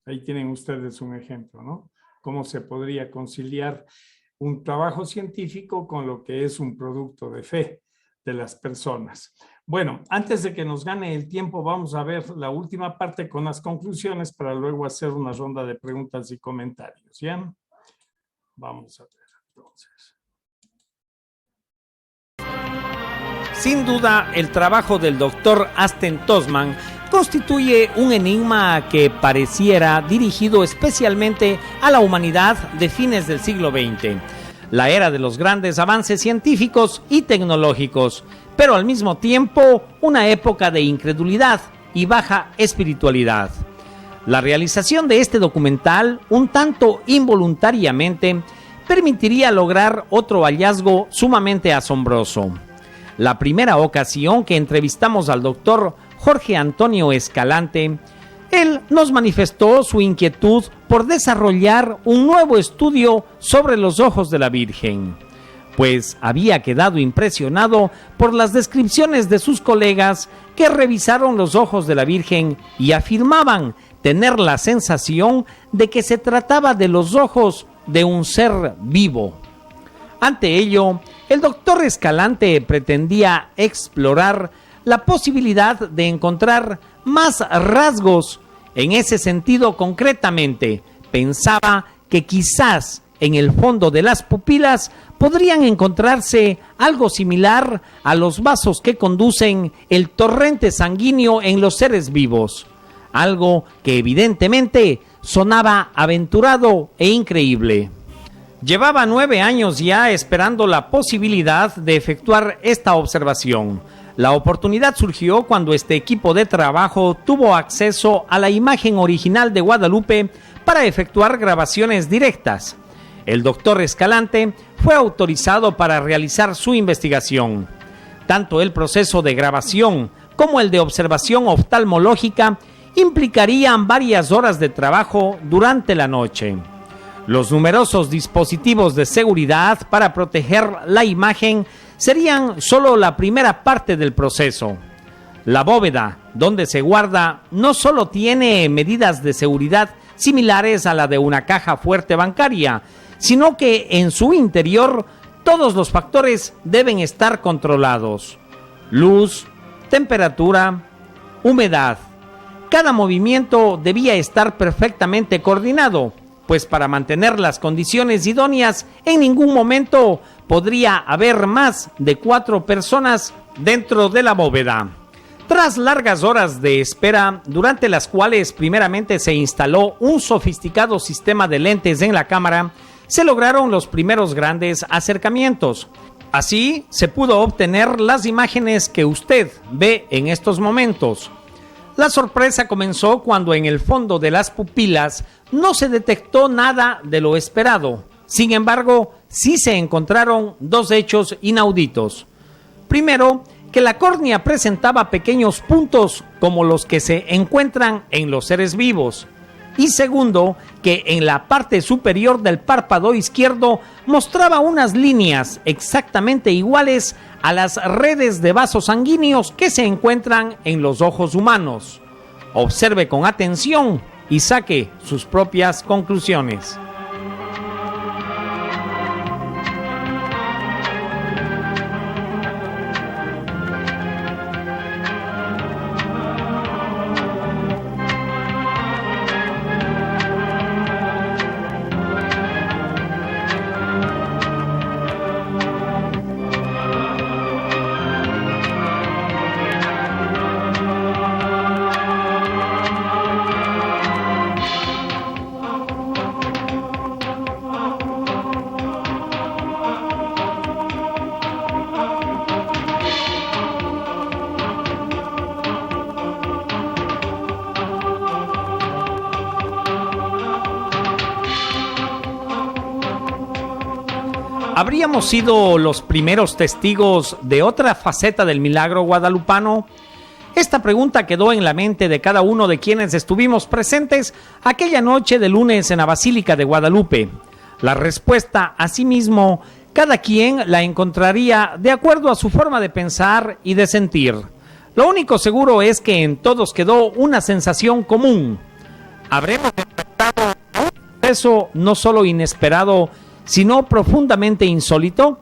Ahí tienen ustedes un ejemplo, ¿no? Cómo se podría conciliar un trabajo científico con lo que es un producto de fe de las personas. Bueno, antes de que nos gane el tiempo, vamos a ver la última parte con las conclusiones para luego hacer una ronda de preguntas y comentarios, ¿ya? Vamos a ver entonces. Sin duda, el trabajo del doctor Asten Tosman constituye un enigma que pareciera dirigido especialmente a la humanidad de fines del siglo XX, la era de los grandes avances científicos y tecnológicos, pero al mismo tiempo una época de incredulidad y baja espiritualidad. La realización de este documental, un tanto involuntariamente, permitiría lograr otro hallazgo sumamente asombroso. La primera ocasión que entrevistamos al doctor Jorge Antonio Escalante, él nos manifestó su inquietud por desarrollar un nuevo estudio sobre los ojos de la Virgen, pues había quedado impresionado por las descripciones de sus colegas que revisaron los ojos de la Virgen y afirmaban tener la sensación de que se trataba de los ojos de un ser vivo. Ante ello, el doctor Escalante pretendía explorar la posibilidad de encontrar más rasgos. En ese sentido, concretamente, pensaba que quizás en el fondo de las pupilas podrían encontrarse algo similar a los vasos que conducen el torrente sanguíneo en los seres vivos, algo que evidentemente sonaba aventurado e increíble. Llevaba 9 años ya esperando la posibilidad de efectuar esta observación. La oportunidad surgió cuando este equipo de trabajo tuvo acceso a la imagen original de Guadalupe para efectuar grabaciones directas. El doctor Escalante fue autorizado para realizar su investigación. Tanto el proceso de grabación como el de observación oftalmológica implicarían varias horas de trabajo durante la noche. Los numerosos dispositivos de seguridad para proteger la imagen serían solo la primera parte del proceso. La bóveda donde se guarda no solo tiene medidas de seguridad similares a la de una caja fuerte bancaria, sino que en su interior todos los factores deben estar controlados: luz, temperatura, humedad. Cada movimiento debía estar perfectamente coordinado, pues para mantener las condiciones idóneas en ningún momento podría haber más de 4 personas dentro de la bóveda. Tras largas horas de espera, durante las cuales primeramente se instaló un sofisticado sistema de lentes en la cámara, se lograron los primeros grandes acercamientos. Así se pudo obtener las imágenes que usted ve en estos momentos. La sorpresa comenzó cuando en el fondo de las pupilas no se detectó nada de lo esperado. Sin embargo, sí se encontraron 2 hechos inauditos. Primero, que la córnea presentaba pequeños puntos como los que se encuentran en los seres vivos. Y segundo, que en la parte superior del párpado izquierdo mostraba unas líneas exactamente iguales a las redes de vasos sanguíneos que se encuentran en los ojos humanos. Observe con atención y saque sus propias conclusiones. ¿Habríamos sido los primeros testigos de otra faceta del milagro guadalupano? Esta pregunta quedó en la mente de cada uno de quienes estuvimos presentes aquella noche de lunes en la Basílica de Guadalupe. La respuesta, asimismo, Cada quien la encontraría de acuerdo a su forma de pensar y de sentir. Lo único seguro es que en todos quedó una sensación común. Habremos enfrentado un suceso no solo inesperado, sino profundamente insólito.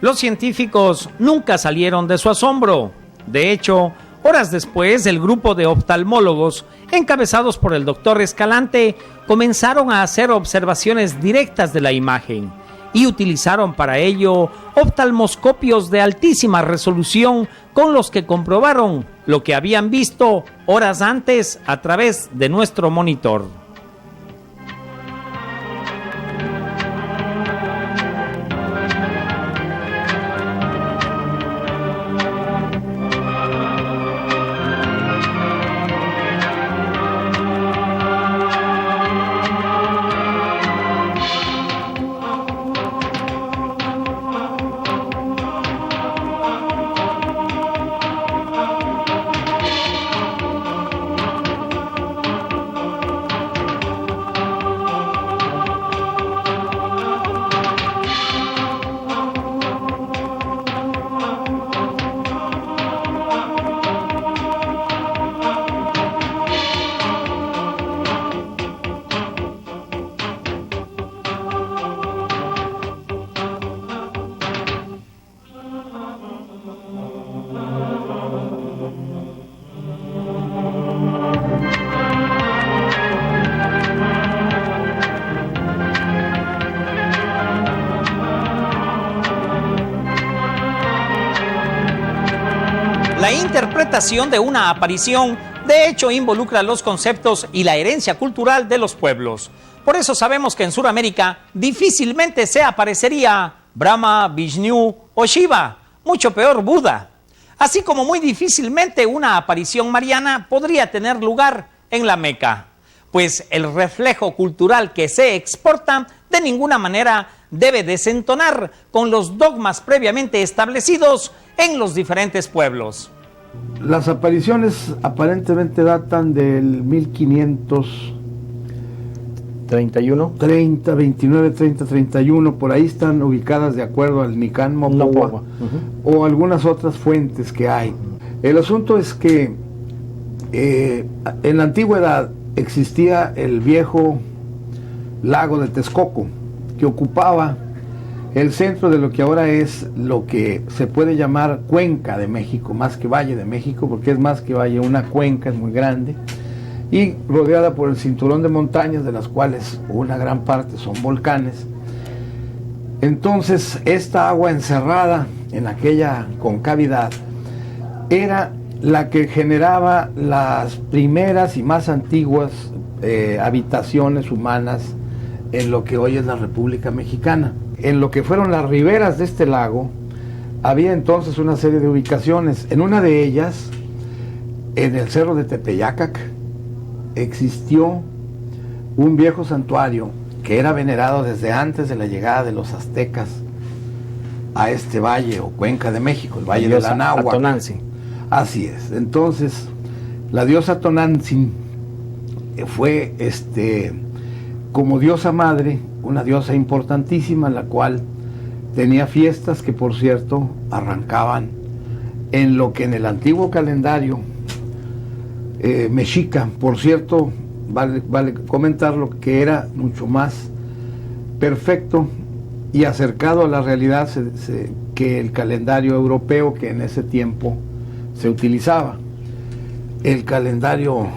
Los científicos nunca salieron de su asombro. De hecho, horas después, el grupo de oftalmólogos, encabezados por el doctor Escalante, comenzaron a hacer observaciones directas de la imagen y utilizaron para ello oftalmoscopios de altísima resolución con los que comprobaron lo que habían visto horas antes a través de nuestro monitor. La interpretación de una aparición, de hecho, involucra los conceptos y la herencia cultural de los pueblos. Por eso sabemos que en Sudamérica difícilmente se aparecería Brahma, Vishnu o Shiva, mucho peor Buda. Así como muy difícilmente una aparición mariana podría tener lugar en la Meca, pues el reflejo cultural que se exporta de ninguna manera debe desentonar con los dogmas previamente establecidos en los diferentes pueblos. Las apariciones aparentemente datan del 1531, 29, 30, 31, por ahí están ubicadas de acuerdo al Nican Mopohua o algunas otras fuentes que hay. El asunto es que en la antigüedad existía el viejo lago de Texcoco, que ocupaba el centro de lo que ahora es lo que se puede llamar Cuenca de México, más que Valle de México, porque es más que valle, una cuenca, es muy grande, y rodeada por el cinturón de montañas, de las cuales una gran parte son volcanes. Entonces, esta agua encerrada en aquella concavidad era la que generaba las primeras y más antiguas habitaciones humanas en lo que hoy es la República Mexicana. En lo que fueron las riberas de este lago, había entonces una serie de ubicaciones. En una de ellas, en el cerro de Tepeyacac, existió un viejo santuario que era venerado desde antes de la llegada de los aztecas a este valle o cuenca de México, el Valle de la Anáhuac. Atonantzin. Así es. Entonces, la diosa Tonantzin fue como diosa madre, una diosa importantísima, la cual tenía fiestas que, por cierto, arrancaban en lo que en el antiguo calendario mexica, por cierto, vale comentarlo, que era mucho más perfecto y acercado a la realidad que el calendario europeo que en ese tiempo se utilizaba. El calendario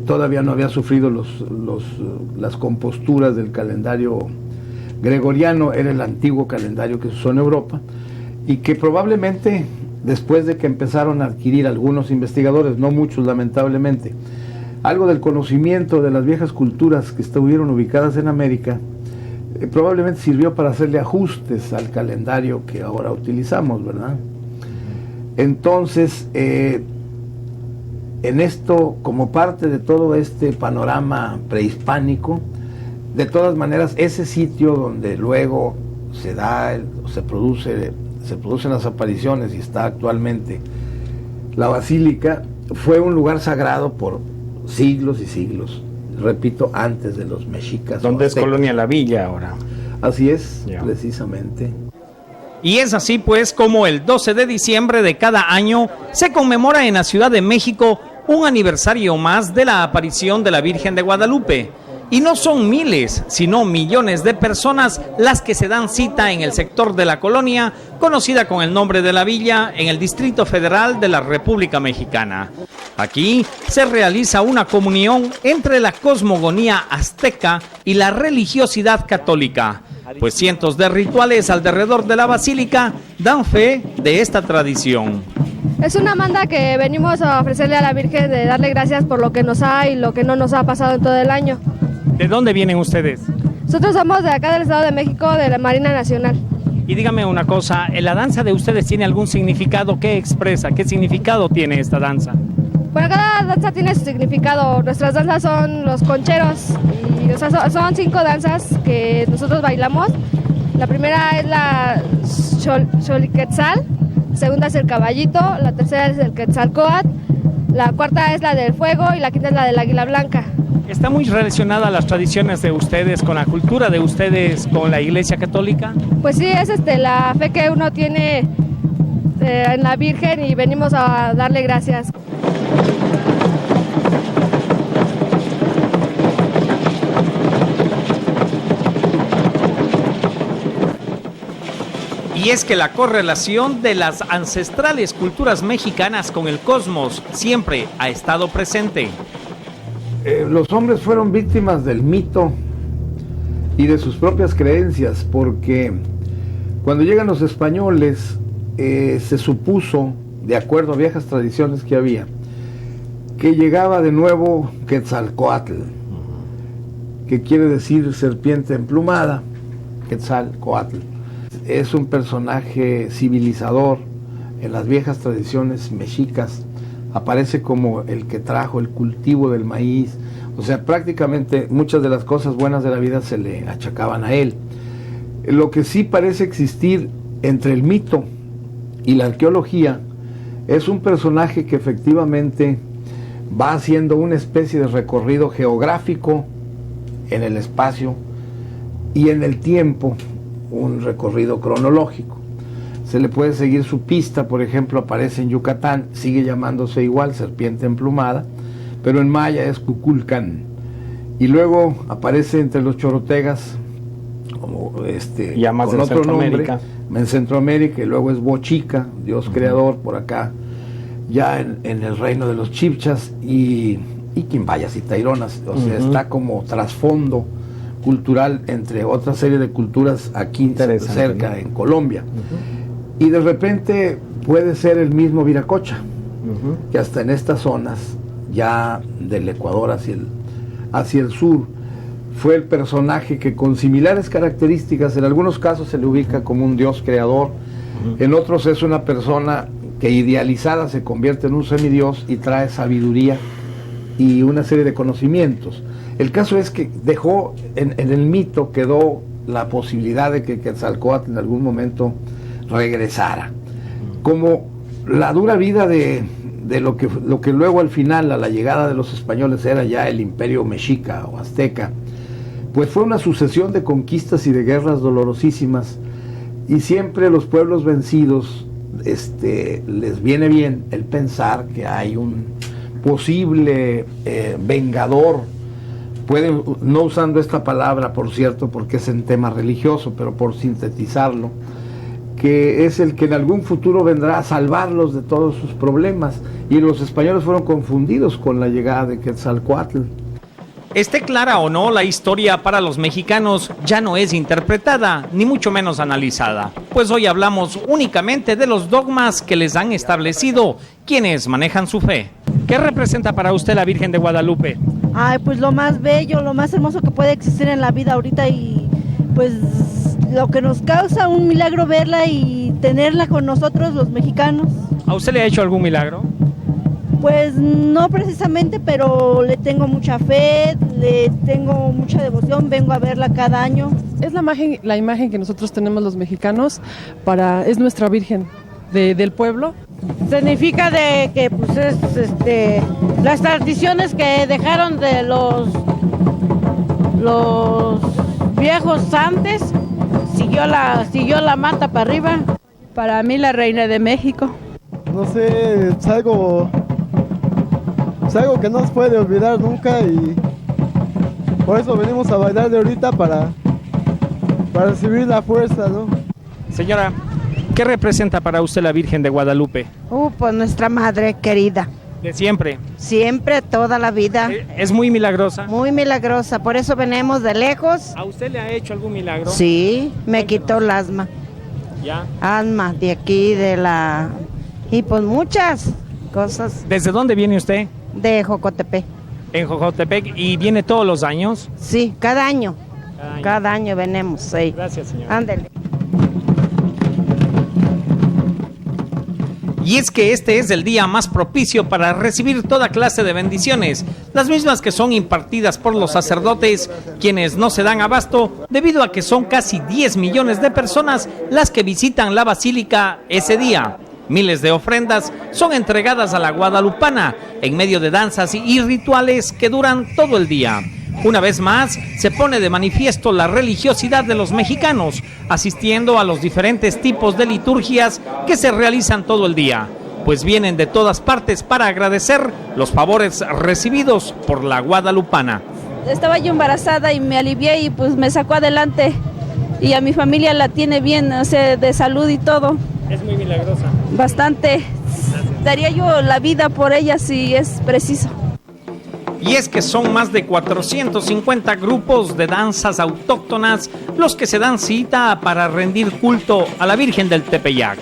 todavía no había sufrido las composturas del calendario gregoriano, era el antiguo calendario que se usó en Europa, y que probablemente después de que empezaron a adquirir algunos investigadores, no muchos lamentablemente, algo del conocimiento de las viejas culturas que estuvieron ubicadas en América, probablemente sirvió para hacerle ajustes al calendario que ahora utilizamos, ¿verdad? Entonces, en esto, como parte de todo este panorama prehispánico, de todas maneras, ese sitio donde luego se producen las apariciones y está actualmente la basílica, fue un lugar sagrado por siglos y siglos, repito, antes de los mexicas. ¿Dónde es Colonia La Villa ahora? Así es, Ya. precisamente. Y es así pues como el 12 de diciembre de cada año se conmemora en la Ciudad de México un aniversario más de la aparición de la Virgen de Guadalupe. Y no son miles, sino millones de personas las que se dan cita en el sector de la colonia, conocida con el nombre de La Villa, en el Distrito Federal de la República Mexicana. Aquí se realiza una comunión entre la cosmogonía azteca y la religiosidad católica, pues cientos de rituales alrededor de la basílica dan fe de esta tradición. Es una manda que venimos a ofrecerle a la Virgen de darle gracias por lo que nos ha y lo que no nos ha pasado en todo el año. ¿De dónde vienen ustedes? Nosotros somos de acá del Estado de México, de la Marina Nacional. Y dígame una cosa, ¿la danza de ustedes tiene algún significado? ¿Qué expresa? ¿Qué significado tiene esta danza? Bueno, cada danza tiene su significado. Nuestras danzas son los concheros. Y, o sea, son 5 danzas que nosotros bailamos. La primera es la Xoliquetzal, la segunda es el caballito, la tercera es el Quetzalcóatl, la cuarta es la del fuego y la quinta es la del águila blanca. ¿Está muy relacionada las tradiciones de ustedes con la cultura de ustedes con la Iglesia Católica? Pues sí, es la fe que uno tiene en la Virgen y venimos a darle gracias. Y es que la correlación de las ancestrales culturas mexicanas con el cosmos siempre ha estado presente. Los hombres fueron víctimas del mito y de sus propias creencias, porque cuando llegan los españoles se supuso, de acuerdo a viejas tradiciones que había, que llegaba de nuevo Quetzalcóatl, que quiere decir serpiente emplumada. Quetzalcóatl es un personaje civilizador en las viejas tradiciones mexicas. Aparece como el que trajo el cultivo del maíz, o sea, prácticamente muchas de las cosas buenas de la vida se le achacaban a él. Lo que sí parece existir entre el mito y la arqueología es un personaje que efectivamente va haciendo una especie de recorrido geográfico en el espacio y en el tiempo, un recorrido cronológico. Se le puede seguir su pista, por ejemplo, aparece en Yucatán, sigue llamándose igual, serpiente emplumada, pero en maya es Cuculcán. Y luego aparece entre los chorotegas, como Ya más con en otro nombre, Centroamérica. en Centroamérica, y luego es Bochica, Dios creador, por acá, ya en el reino de los Chibchas, y Quimbayas y Taironas, o sea, está como trasfondo cultural entre otra serie de culturas aquí cerca, en Colombia. Y de repente puede ser el mismo Viracocha, que hasta en estas zonas, ya del Ecuador hacia el sur, fue el personaje que con similares características, en algunos casos se le ubica como un dios creador, en otros es una persona que idealizada se convierte en un semidios y trae sabiduría y una serie de conocimientos. El caso es que dejó, en el mito quedó la posibilidad de que Quetzalcóatl en algún momento regresara. Como la dura vida de lo que luego al final, a la llegada de los españoles, era ya el imperio mexica o azteca, pues fue una sucesión de conquistas y de guerras dolorosísimas, y siempre los pueblos vencidos les viene bien el pensar que hay un posible vengador, no usando esta palabra, por cierto, porque es en tema religioso, pero por sintetizarlo, que es el que en algún futuro vendrá a salvarlos de todos sus problemas, y los españoles fueron confundidos con la llegada de Quetzalcóatl. Esté clara o no, la historia para los mexicanos ya no es interpretada, ni mucho menos analizada, pues hoy hablamos únicamente de los dogmas que les han establecido quienes manejan su fe. ¿Qué representa para usted la Virgen de Guadalupe? Ay, pues lo más bello, lo más hermoso que puede existir en la vida ahorita, y pues lo que nos causa un milagro verla y tenerla con nosotros los mexicanos. ¿A usted le ha hecho algún milagro? Pues no precisamente, pero le tengo mucha fe, le tengo mucha devoción, vengo a verla cada año. Es la imagen que nosotros tenemos los mexicanos, es nuestra Virgen del pueblo. Significa de que pues es las tradiciones que dejaron de los viejos antes, siguió la mata para arriba. Para mí la reina de México. No sé, es algo que no se puede olvidar nunca y por eso venimos a bailar de ahorita para recibir la fuerza, ¿no? Señora, ¿qué representa para usted la Virgen de Guadalupe? Pues nuestra madre querida. ¿De siempre? Siempre, toda la vida. ¿Es muy milagrosa? Muy milagrosa, por eso venimos de lejos. ¿A usted le ha hecho algún milagro? Sí, me quitó el asma. ¿Ya? Asma de aquí, y pues muchas cosas. ¿Desde dónde viene usted? De Jocotepec. ¿En Jocotepec? ¿Y viene todos los años? Sí, cada año. Cada año venimos, sí. Gracias, señora. Ándele. Y es que este es el día más propicio para recibir toda clase de bendiciones, las mismas que son impartidas por los sacerdotes, quienes no se dan abasto debido a que son casi 10 millones de personas las que visitan la basílica ese día. Miles de ofrendas son entregadas a la guadalupana en medio de danzas y rituales que duran todo el día. Una vez más, se pone de manifiesto la religiosidad de los mexicanos, asistiendo a los diferentes tipos de liturgias que se realizan todo el día, pues vienen de todas partes para agradecer los favores recibidos por la guadalupana. Estaba yo embarazada y me alivié y pues me sacó adelante y a mi familia la tiene bien, o sea, de salud y todo. Es muy milagrosa. Bastante. Daría yo la vida por ella si es preciso. Y es que son más de 450 grupos de danzas autóctonas los que se dan cita para rendir culto a la Virgen del Tepeyac.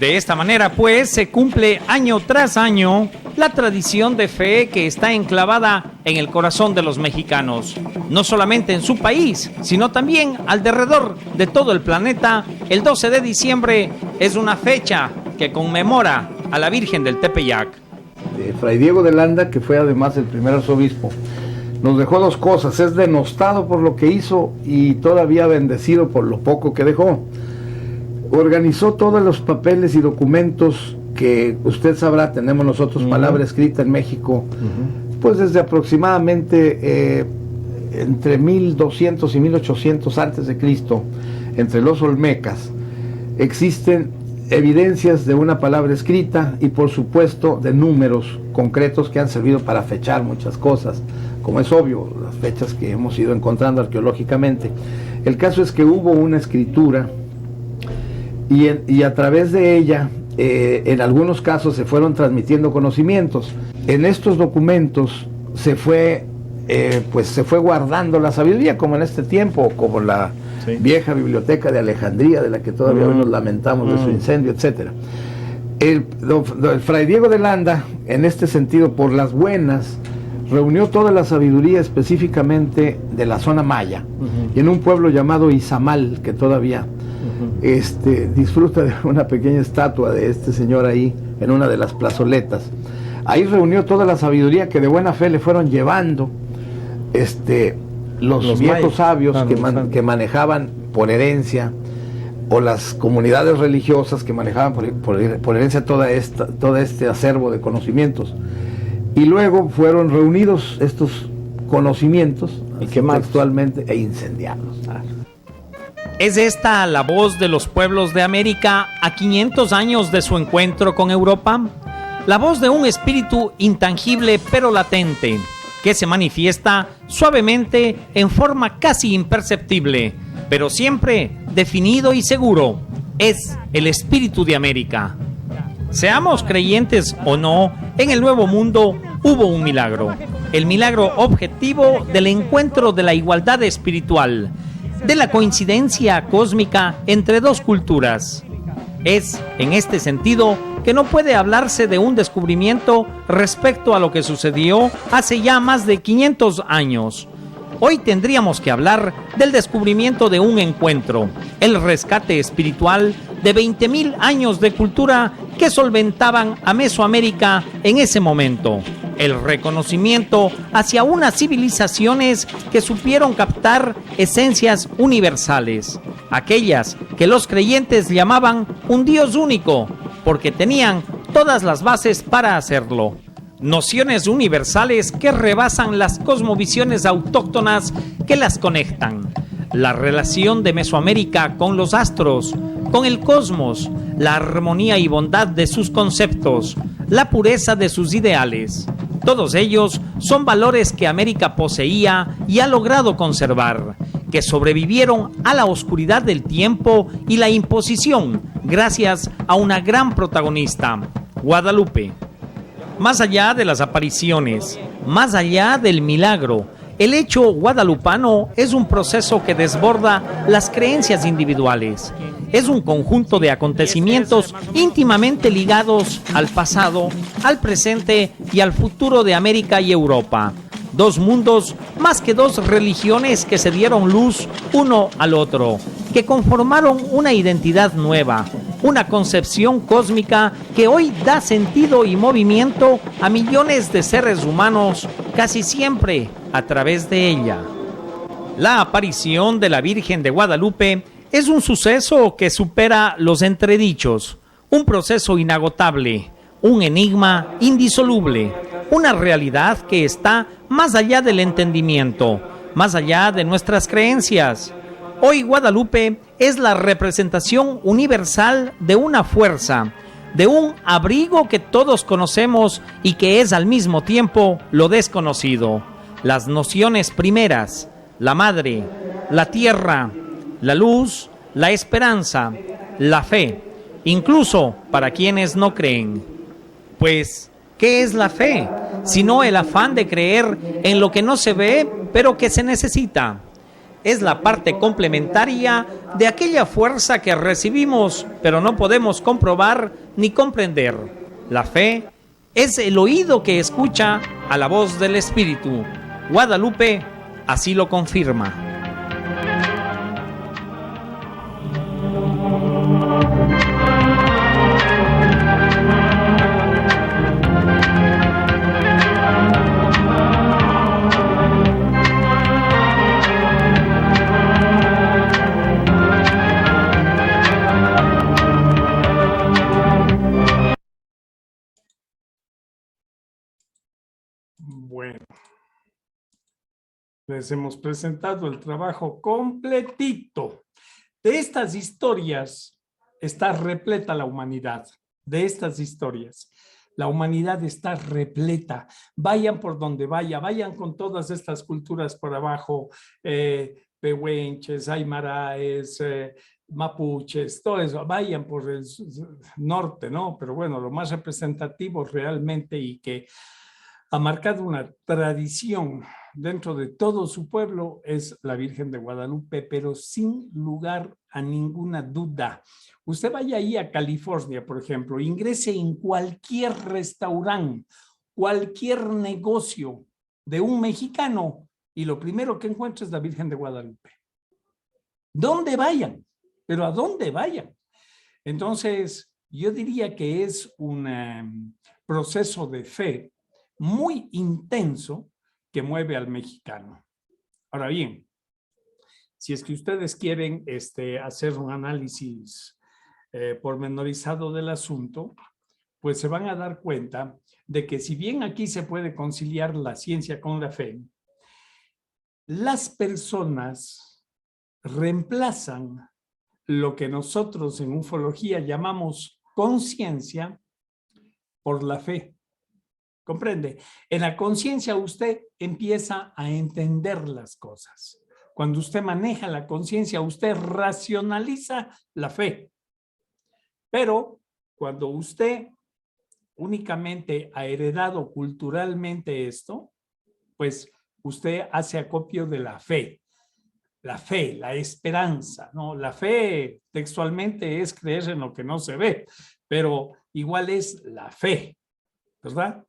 De esta manera, pues, se cumple año tras año la tradición de fe que está enclavada en el corazón de los mexicanos. No solamente en su país, sino también alrededor de todo el planeta. El 12 de diciembre es una fecha que conmemora a la Virgen del Tepeyac. Fray Diego de Landa, que fue además el primer arzobispo, nos dejó dos cosas: es denostado por lo que hizo y todavía bendecido por lo poco que dejó. Organizó todos los papeles y documentos que usted sabrá, tenemos nosotros palabra escrita en México, pues desde aproximadamente entre 1200 y 1800 antes de Cristo, entre los olmecas, existen evidencias de una palabra escrita y por supuesto de números concretos que han servido para fechar muchas cosas, como es obvio, las fechas que hemos ido encontrando arqueológicamente. El caso es que hubo una escritura y a través de ella, en algunos casos se fueron transmitiendo conocimientos. En estos documentos se fue guardando la sabiduría, como en este tiempo, como la vieja biblioteca de Alejandría, de la que todavía hoy nos lamentamos de su incendio, etcétera. El Fray Diego de Landa, en este sentido, por las buenas, reunió toda la sabiduría específicamente de la zona maya, y en un pueblo llamado Izamal, que todavía disfruta de una pequeña estatua de este señor ahí, en una de las plazoletas. Ahí reunió toda la sabiduría que de buena fe le fueron llevando los viejos sabios que manejaban por herencia, o las comunidades religiosas que manejaban por herencia todo este acervo de conocimientos. Y luego fueron reunidos estos conocimientos textualmente e incendiados. ¿Es esta la voz de los pueblos de América a 500 años de su encuentro con Europa? La voz de un espíritu intangible pero latente, que se manifiesta suavemente en forma casi imperceptible, pero siempre definido y seguro. Es el espíritu de América. Seamos creyentes o no, en el Nuevo Mundo hubo un milagro. El milagro objetivo del encuentro de la igualdad espiritual, de la coincidencia cósmica entre dos culturas. Es, en este sentido, que no puede hablarse de un descubrimiento respecto a lo que sucedió hace ya más de 500 años. Hoy tendríamos que hablar del descubrimiento de un encuentro, el rescate espiritual de 20,000 años de cultura que solventaban a Mesoamérica en ese momento. El reconocimiento hacia unas civilizaciones que supieron captar esencias universales, aquellas que los creyentes llamaban un Dios único, porque tenían todas las bases para hacerlo. Nociones universales que rebasan las cosmovisiones autóctonas que las conectan. la relación de Mesoamérica con los astros, con el cosmos, la armonía y bondad de sus conceptos, la pureza de sus ideales. Todos ellos son valores que América poseía y ha logrado conservar, que sobrevivieron a la oscuridad del tiempo y la imposición gracias a una gran protagonista, Guadalupe. Más allá de las apariciones, más allá del milagro, el hecho guadalupano es un proceso que desborda las creencias individuales. Es un conjunto de acontecimientos íntimamente ligados al pasado, al presente y al futuro de América y Europa. Dos mundos más que dos religiones que se dieron luz uno al otro, que conformaron una identidad nueva, una concepción cósmica que hoy da sentido y movimiento a millones de seres humanos, casi siempre a través de ella. La aparición de la Virgen de Guadalupe es un suceso que supera los entredichos, un proceso inagotable, un enigma indisoluble, una realidad que está más allá del entendimiento, más allá de nuestras creencias. Hoy Guadalupe es la representación universal de una fuerza, de un abrigo que todos conocemos y que es al mismo tiempo lo desconocido. Las nociones primeras, la madre, la tierra, la luz, la esperanza, la fe, incluso para quienes no creen. Pues, ¿qué es la fe? Sino el afán de creer en lo que no se ve, pero que se necesita. Es la parte complementaria de aquella fuerza que recibimos, pero no podemos comprobar ni comprender. La fe es el oído que escucha a la voz del Espíritu. Guadalupe así lo confirma. Bueno, les hemos presentado el trabajo completito. De estas historias está repleta la humanidad, de estas historias. La humanidad está repleta. Vayan por donde vayan con todas estas culturas por abajo, pehuenches, aymaraes, mapuches, todo eso. Vayan por el norte, ¿no? Pero bueno, lo más representativo realmente y que ha marcado una tradición dentro de todo su pueblo es la Virgen de Guadalupe, pero sin lugar a ninguna duda. Usted vaya ahí a California, por ejemplo, ingrese en cualquier restaurante, cualquier negocio de un mexicano y lo primero que encuentra es la Virgen de Guadalupe. ¿Dónde vayan? Pero ¿a dónde vayan? Entonces, yo diría que es un proceso de fe muy intenso que mueve al mexicano. Ahora bien, si es que ustedes quieren hacer un análisis pormenorizado del asunto, pues se van a dar cuenta de que si bien aquí se puede conciliar la ciencia con la fe, las personas reemplazan lo que nosotros en ufología llamamos conciencia por la fe. ¿Comprende? En la conciencia usted empieza a entender las cosas. Cuando usted maneja la conciencia, usted racionaliza la fe. Pero cuando usted únicamente ha heredado culturalmente esto, pues usted hace acopio de la fe. La fe, la esperanza, ¿no? La fe textualmente es creer en lo que no se ve, pero igual es la fe, ¿verdad?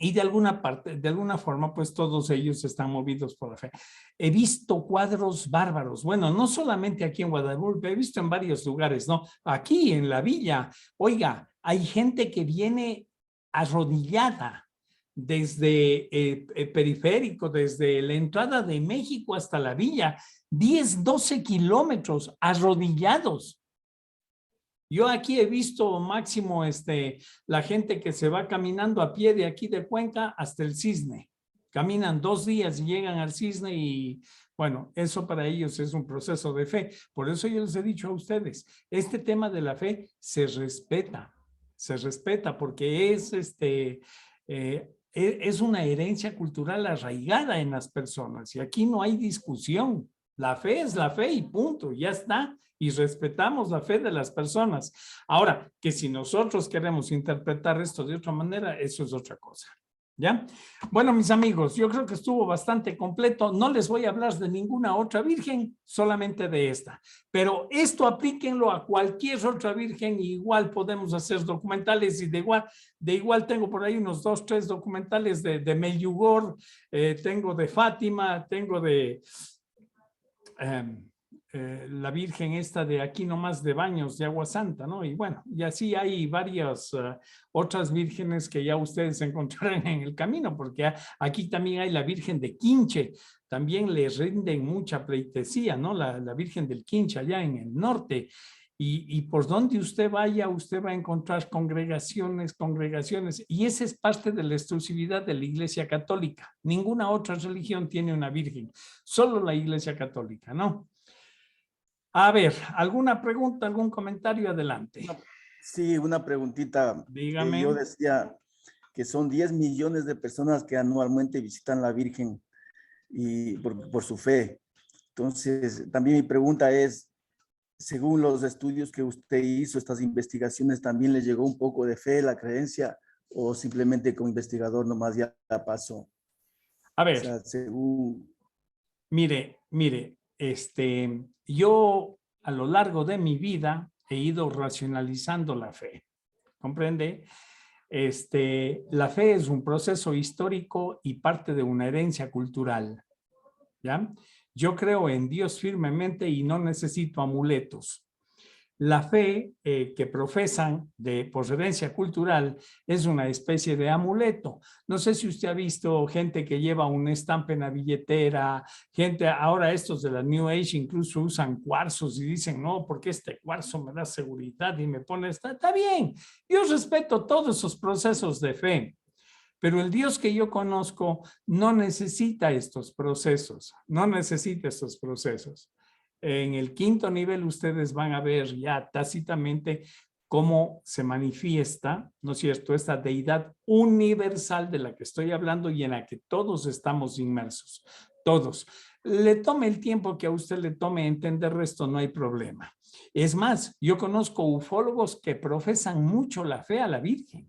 Y de alguna forma, pues todos ellos están movidos por la fe. He visto cuadros bárbaros. Bueno, no solamente aquí en Guadalupe, he visto en varios lugares, ¿no? Aquí en la villa, oiga, hay gente que viene arrodillada desde periférico, desde la entrada de México hasta la villa, 10, 12 kilómetros arrodillados. Yo aquí he visto máximo la gente que se va caminando a pie de aquí de Cuenca hasta el Cisne. Caminan 2 días y llegan al cisne y bueno, eso para ellos es un proceso de fe. Por eso yo les he dicho a ustedes, este tema de la fe se respeta porque es una herencia cultural arraigada en las personas y aquí no hay discusión. La fe es la fe y punto, ya está. Y respetamos la fe de las personas. Ahora, que si nosotros queremos interpretar esto de otra manera, eso es otra cosa. ¿Ya? Bueno, mis amigos, yo creo que estuvo bastante completo. No les voy a hablar de ninguna otra virgen, solamente de esta. Pero esto aplíquenlo a cualquier otra virgen. Igual podemos hacer documentales y de igual tengo por ahí unos 2, 3 documentales de Medjugorje, tengo de Fátima, tengo de la Virgen esta de aquí nomás de Baños de Agua Santa, ¿no? Y bueno, y así hay varias otras vírgenes que ya ustedes encontrarán en el camino, porque aquí también hay la Virgen de Quinche, también le rinden mucha pleitesía, ¿no? La Virgen del Quinche allá en el norte. Y por donde usted vaya, usted va a encontrar congregaciones, y esa es parte de la exclusividad de la Iglesia Católica. Ninguna otra religión tiene una virgen, solo la Iglesia Católica, ¿no? A ver, ¿alguna pregunta, algún comentario? Adelante. Sí, una preguntita. Dígame. Yo decía que son 10 millones de personas que anualmente visitan la Virgen y por su fe. Entonces, también mi pregunta es, según los estudios que usted hizo, estas investigaciones, ¿también le llegó un poco de fe, la creencia, o simplemente como investigador nomás ya pasó? A ver, o sea, según... mire, yo a lo largo de mi vida he ido racionalizando la fe, ¿comprende? La fe es un proceso histórico y parte de una herencia cultural, ¿ya? Yo creo en Dios firmemente y no necesito amuletos. La fe que profesan por herencia cultural es una especie de amuleto. No sé si usted ha visto gente que lleva un estampe en la billetera, gente, ahora estos de la New Age incluso usan cuarzos y dicen, no, porque este cuarzo me da seguridad y me pone, está bien. Yo respeto todos esos procesos de fe. Pero el Dios que yo conozco no necesita estos procesos, no necesita estos procesos. En el 5º nivel ustedes van a ver ya tácitamente cómo se manifiesta, ¿no es cierto?, esta deidad universal de la que estoy hablando y en la que todos estamos inmersos, todos. Le tome el tiempo que a usted le tome entender esto, no hay problema. Es más, yo conozco ufólogos que profesan mucho la fe a la Virgen.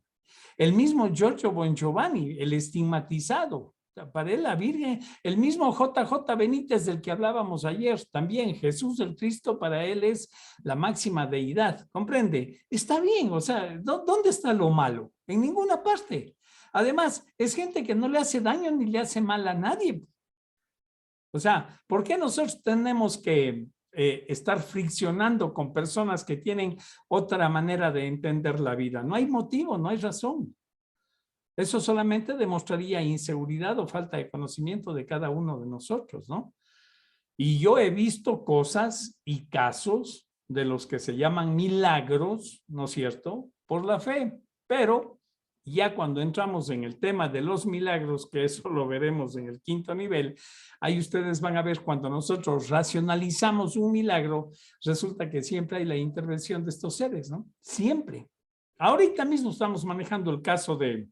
El mismo Giorgio Bongiovanni, el estigmatizado, para él la Virgen, el mismo JJ Benítez del que hablábamos ayer, también Jesús el Cristo para él es la máxima deidad, ¿comprende? Está bien, o sea, ¿dónde está lo malo? En ninguna parte. Además, es gente que no le hace daño ni le hace mal a nadie. O sea, ¿por qué nosotros tenemos que estar friccionando con personas que tienen otra manera de entender la vida? No hay motivo, no hay razón. Eso solamente demostraría inseguridad o falta de conocimiento de cada uno de nosotros, ¿no? Y yo he visto cosas y casos de los que se llaman milagros, ¿no es cierto?, por la fe. Pero ya cuando entramos en el tema de los milagros, que eso lo veremos en el 5º nivel, ahí ustedes van a ver cuando nosotros racionalizamos un milagro, resulta que siempre hay la intervención de estos seres, ¿no? Siempre. Ahorita mismo estamos manejando el caso de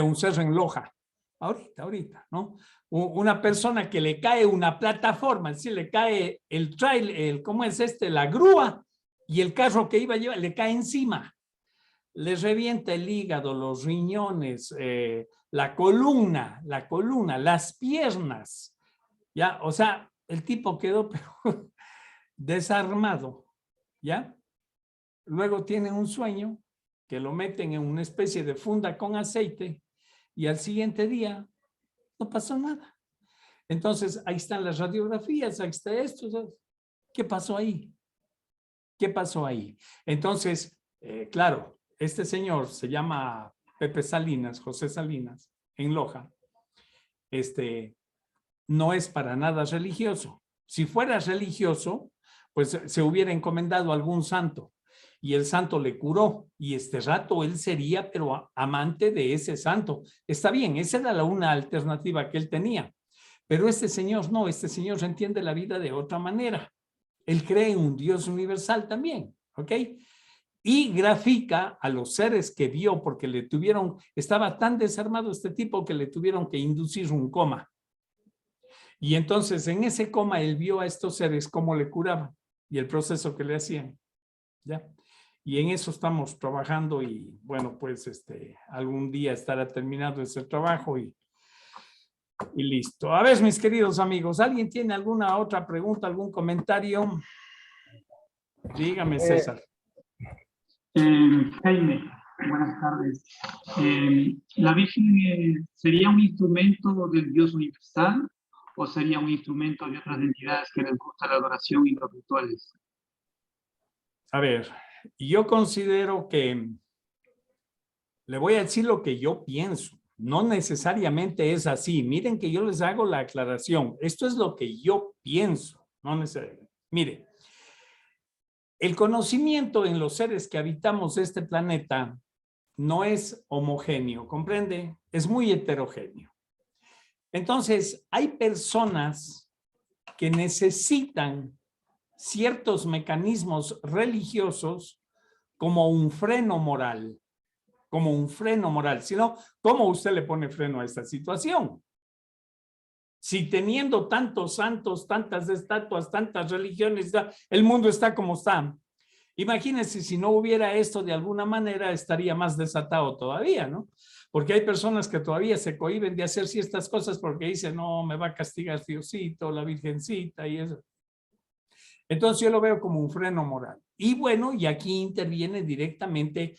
un ser en Loja. Ahorita, ¿no? Una persona que le cae una plataforma, es decir, le cae el trailer, ¿cómo es la grúa, y el carro que iba a llevar le cae encima. Le revienta el hígado, los riñones, la columna, las piernas. ¿Ya? O sea, el tipo quedó pero, desarmado. ¿Ya? Luego tiene un sueño que lo meten en una especie de funda con aceite y al siguiente día no pasó nada. Entonces, ahí están las radiografías, ahí está esto. ¿Qué pasó ahí? ¿Qué pasó ahí? Entonces, claro, este señor se llama Pepe Salinas, José Salinas, en Loja. No es para nada religioso. Si fuera religioso, pues se hubiera encomendado a algún santo. y el santo le curó, y este rato él sería, pero amante de ese santo. Está bien, esa era una alternativa que él tenía, pero este señor no, este señor entiende la vida de otra manera. Él cree en un Dios universal también, ¿ok? Y grafica a los seres que vio, porque le tuvieron, estaba tan desarmado este tipo que le tuvieron que inducir un coma. Y entonces en ese coma él vio a estos seres cómo le curaban y el proceso que le hacían, ¿ya? Y en eso estamos trabajando y bueno, pues algún día estará terminado ese trabajo y listo. A ver, mis queridos amigos, ¿alguien tiene alguna otra pregunta, algún comentario? Dígame, César. Jaime, buenas tardes. ¿La Virgen sería un instrumento del Dios universal o sería un instrumento de otras entidades que les gusta la adoración y los rituales? A ver, yo considero que, le voy a decir lo que yo pienso, no necesariamente es así. Miren que yo les hago la aclaración. Esto es lo que yo pienso, no necesariamente. Mire, el conocimiento en los seres que habitamos este planeta no es homogéneo, ¿comprende? Es muy heterogéneo. Entonces, hay personas que necesitan ciertos mecanismos religiosos como un freno moral, Si no, ¿cómo usted le pone freno a esta situación? Si teniendo tantos santos, tantas estatuas, tantas religiones, el mundo está como está. Imagínense si no hubiera esto, de alguna manera estaría más desatado todavía, ¿no? Porque hay personas que todavía se cohíben de hacer ciertas cosas porque dicen, no, me va a castigar Diosito, la Virgencita y eso. Entonces yo lo veo como un freno moral. Y bueno, y aquí interviene directamente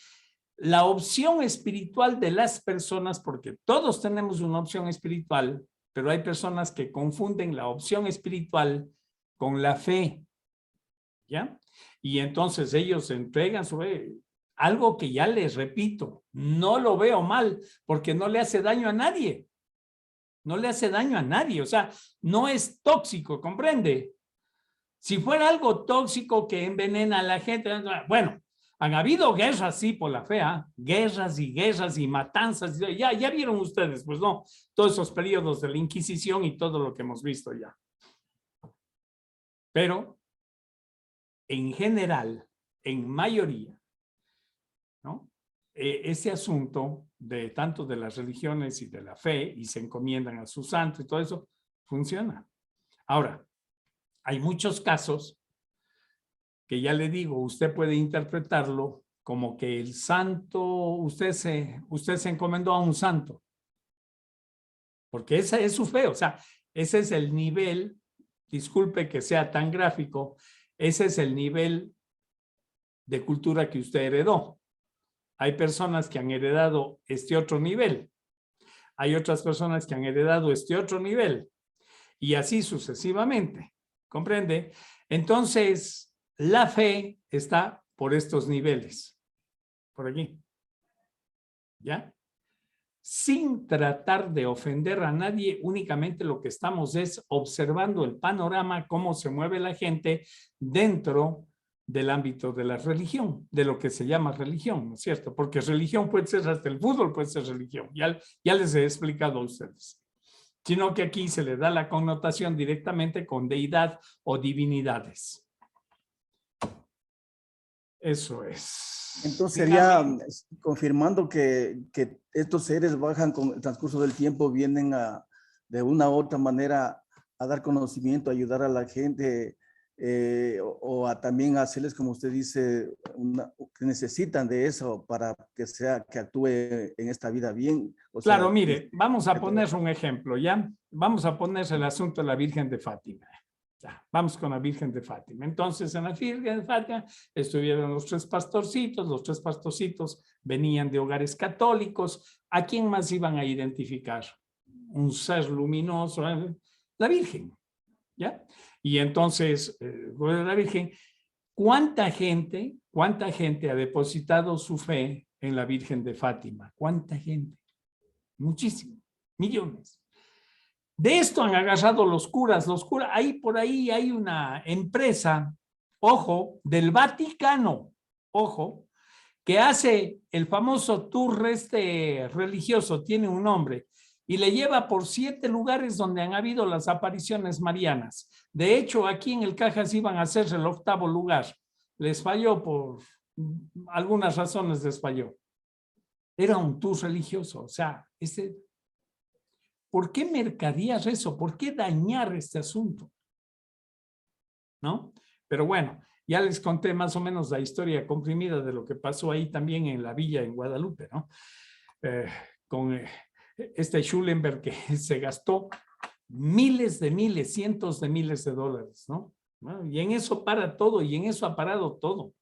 la opción espiritual de las personas, porque todos tenemos una opción espiritual, pero hay personas que confunden la opción espiritual con la fe, ¿ya? Y entonces ellos entregan sobre algo que ya les repito, no lo veo mal, porque no le hace daño a nadie. No le hace daño a nadie, o sea, no es tóxico, ¿comprende? Si fuera algo tóxico que envenena a la gente, bueno, han habido guerras, sí, por la fe, guerras y matanzas, ya vieron ustedes, pues no, todos esos periodos de la Inquisición y todo lo que hemos visto ya. Pero, en general, en mayoría, ¿no? Ese asunto de tanto de las religiones y de la fe, y se encomiendan a su santo y todo eso, funciona. Ahora, hay muchos casos que ya le digo, usted puede interpretarlo como que el santo, usted se encomendó a un santo. Porque esa es su fe, o sea, ese es el nivel, disculpe que sea tan gráfico, ese es el nivel de cultura que usted heredó. Hay personas que han heredado este otro nivel. Hay otras personas que han heredado este otro nivel. Y así sucesivamente. ¿Comprende? Entonces, la fe está por estos niveles. Por aquí. ¿Ya? Sin tratar de ofender a nadie, únicamente lo que estamos es observando el panorama, cómo se mueve la gente dentro del ámbito de la religión, de lo que se llama religión, ¿no es cierto? Porque religión puede ser hasta el fútbol, puede ser religión. Ya les he explicado a ustedes. Sino que aquí se le da la connotación directamente con deidad o divinidades. Eso es. Entonces sería confirmando que estos seres bajan con el transcurso del tiempo, vienen de una u otra manera a dar conocimiento, a ayudar a la gente, o a también hacerles, como usted dice, que necesitan de eso para que actúe en esta vida bien. Claro, mire, vamos a poner un ejemplo, ¿ya? Vamos a poner el asunto de la Virgen de Fátima. Ya, vamos con la Virgen de Fátima. Entonces, en la Virgen de Fátima estuvieron los tres pastorcitos venían de hogares católicos. ¿A quién más iban a identificar? Un ser luminoso, la Virgen, ¿ya? Y entonces, la Virgen, ¿cuánta gente ha depositado su fe en la Virgen de Fátima? ¿Cuánta gente? Muchísimo, millones. De esto han agarrado los curas, ahí por ahí hay una empresa, ojo, del Vaticano, ojo, que hace el famoso tour religioso, tiene un nombre, y le lleva por 7 lugares donde han habido las apariciones marianas. De hecho, aquí en el Cajas iban a hacerse el 8º lugar. Les falló por algunas razones, les falló. Era un tour religioso, o sea, ¿por qué mercadear eso? ¿Por qué dañar este asunto? ¿No? Pero bueno, ya les conté más o menos la historia comprimida de lo que pasó ahí también en la villa en Guadalupe, ¿no? Con este Schulenberg que se gastó miles de miles, cientos de miles de dólares, ¿no? Y en eso para todo, y en eso ha parado todo.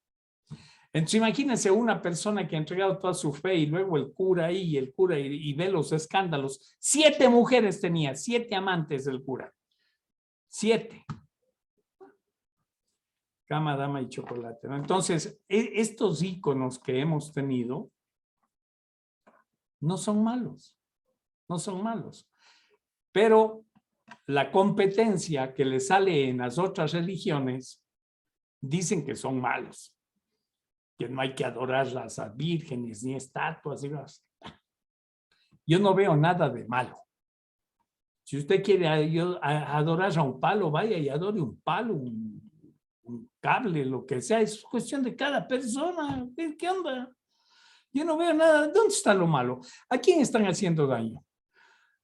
Entonces imagínense una persona que ha entregado toda su fe y luego el cura ahí, y ve los escándalos. 7 mujeres tenía, 7 amantes del cura. 7. Cama, dama y chocolate, ¿no? Entonces, estos íconos que hemos tenido no son malos, no son malos. Pero la competencia que le sale en las otras religiones dicen que son malos, que no hay que adorar las vírgenes ni estatuas. Yo no veo nada de malo. Si usted quiere adorar a un palo, vaya y adore un palo, un cable, lo que sea. Es cuestión de cada persona. ¿Qué onda? Yo no veo nada. ¿Dónde está lo malo? ¿A quién están haciendo daño?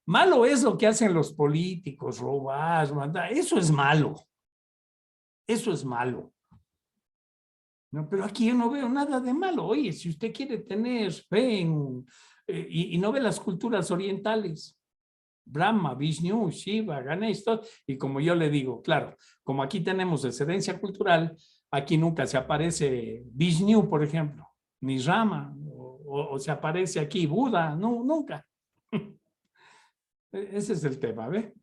Malo es lo que hacen los políticos, robar, mandar. Eso es malo. Eso es malo. No, pero aquí yo no veo nada de malo. Oye, si usted quiere tener fe y no ve las culturas orientales, Brahma, Vishnu, Shiva, Ganesh, todo, y como yo le digo, claro, como aquí tenemos excedencia cultural, aquí nunca se aparece Vishnu, por ejemplo, ni Rama, o se aparece aquí Buda, no, nunca. Ese es el tema, ¿ve?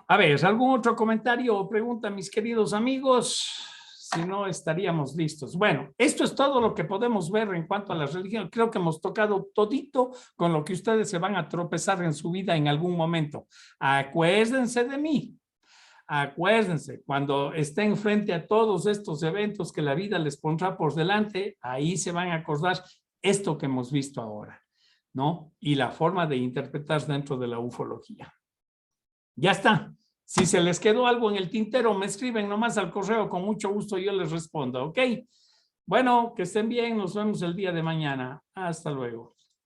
A ver, ¿algún otro comentario o pregunta, mis queridos amigos? Si no, estaríamos listos. Bueno, esto es todo lo que podemos ver en cuanto a la religión. Creo que hemos tocado todito con lo que ustedes se van a tropezar en su vida en algún momento. Acuérdense de mí. Acuérdense, cuando estén frente a todos estos eventos que la vida les pondrá por delante, ahí se van a acordar esto que hemos visto ahora, ¿no? Y la forma de interpretar dentro de la ufología. Ya está. Si se les quedó algo en el tintero, me escriben nomás al correo, con mucho gusto yo les respondo, ¿ok? Bueno, que estén bien, nos vemos el día de mañana. Hasta luego.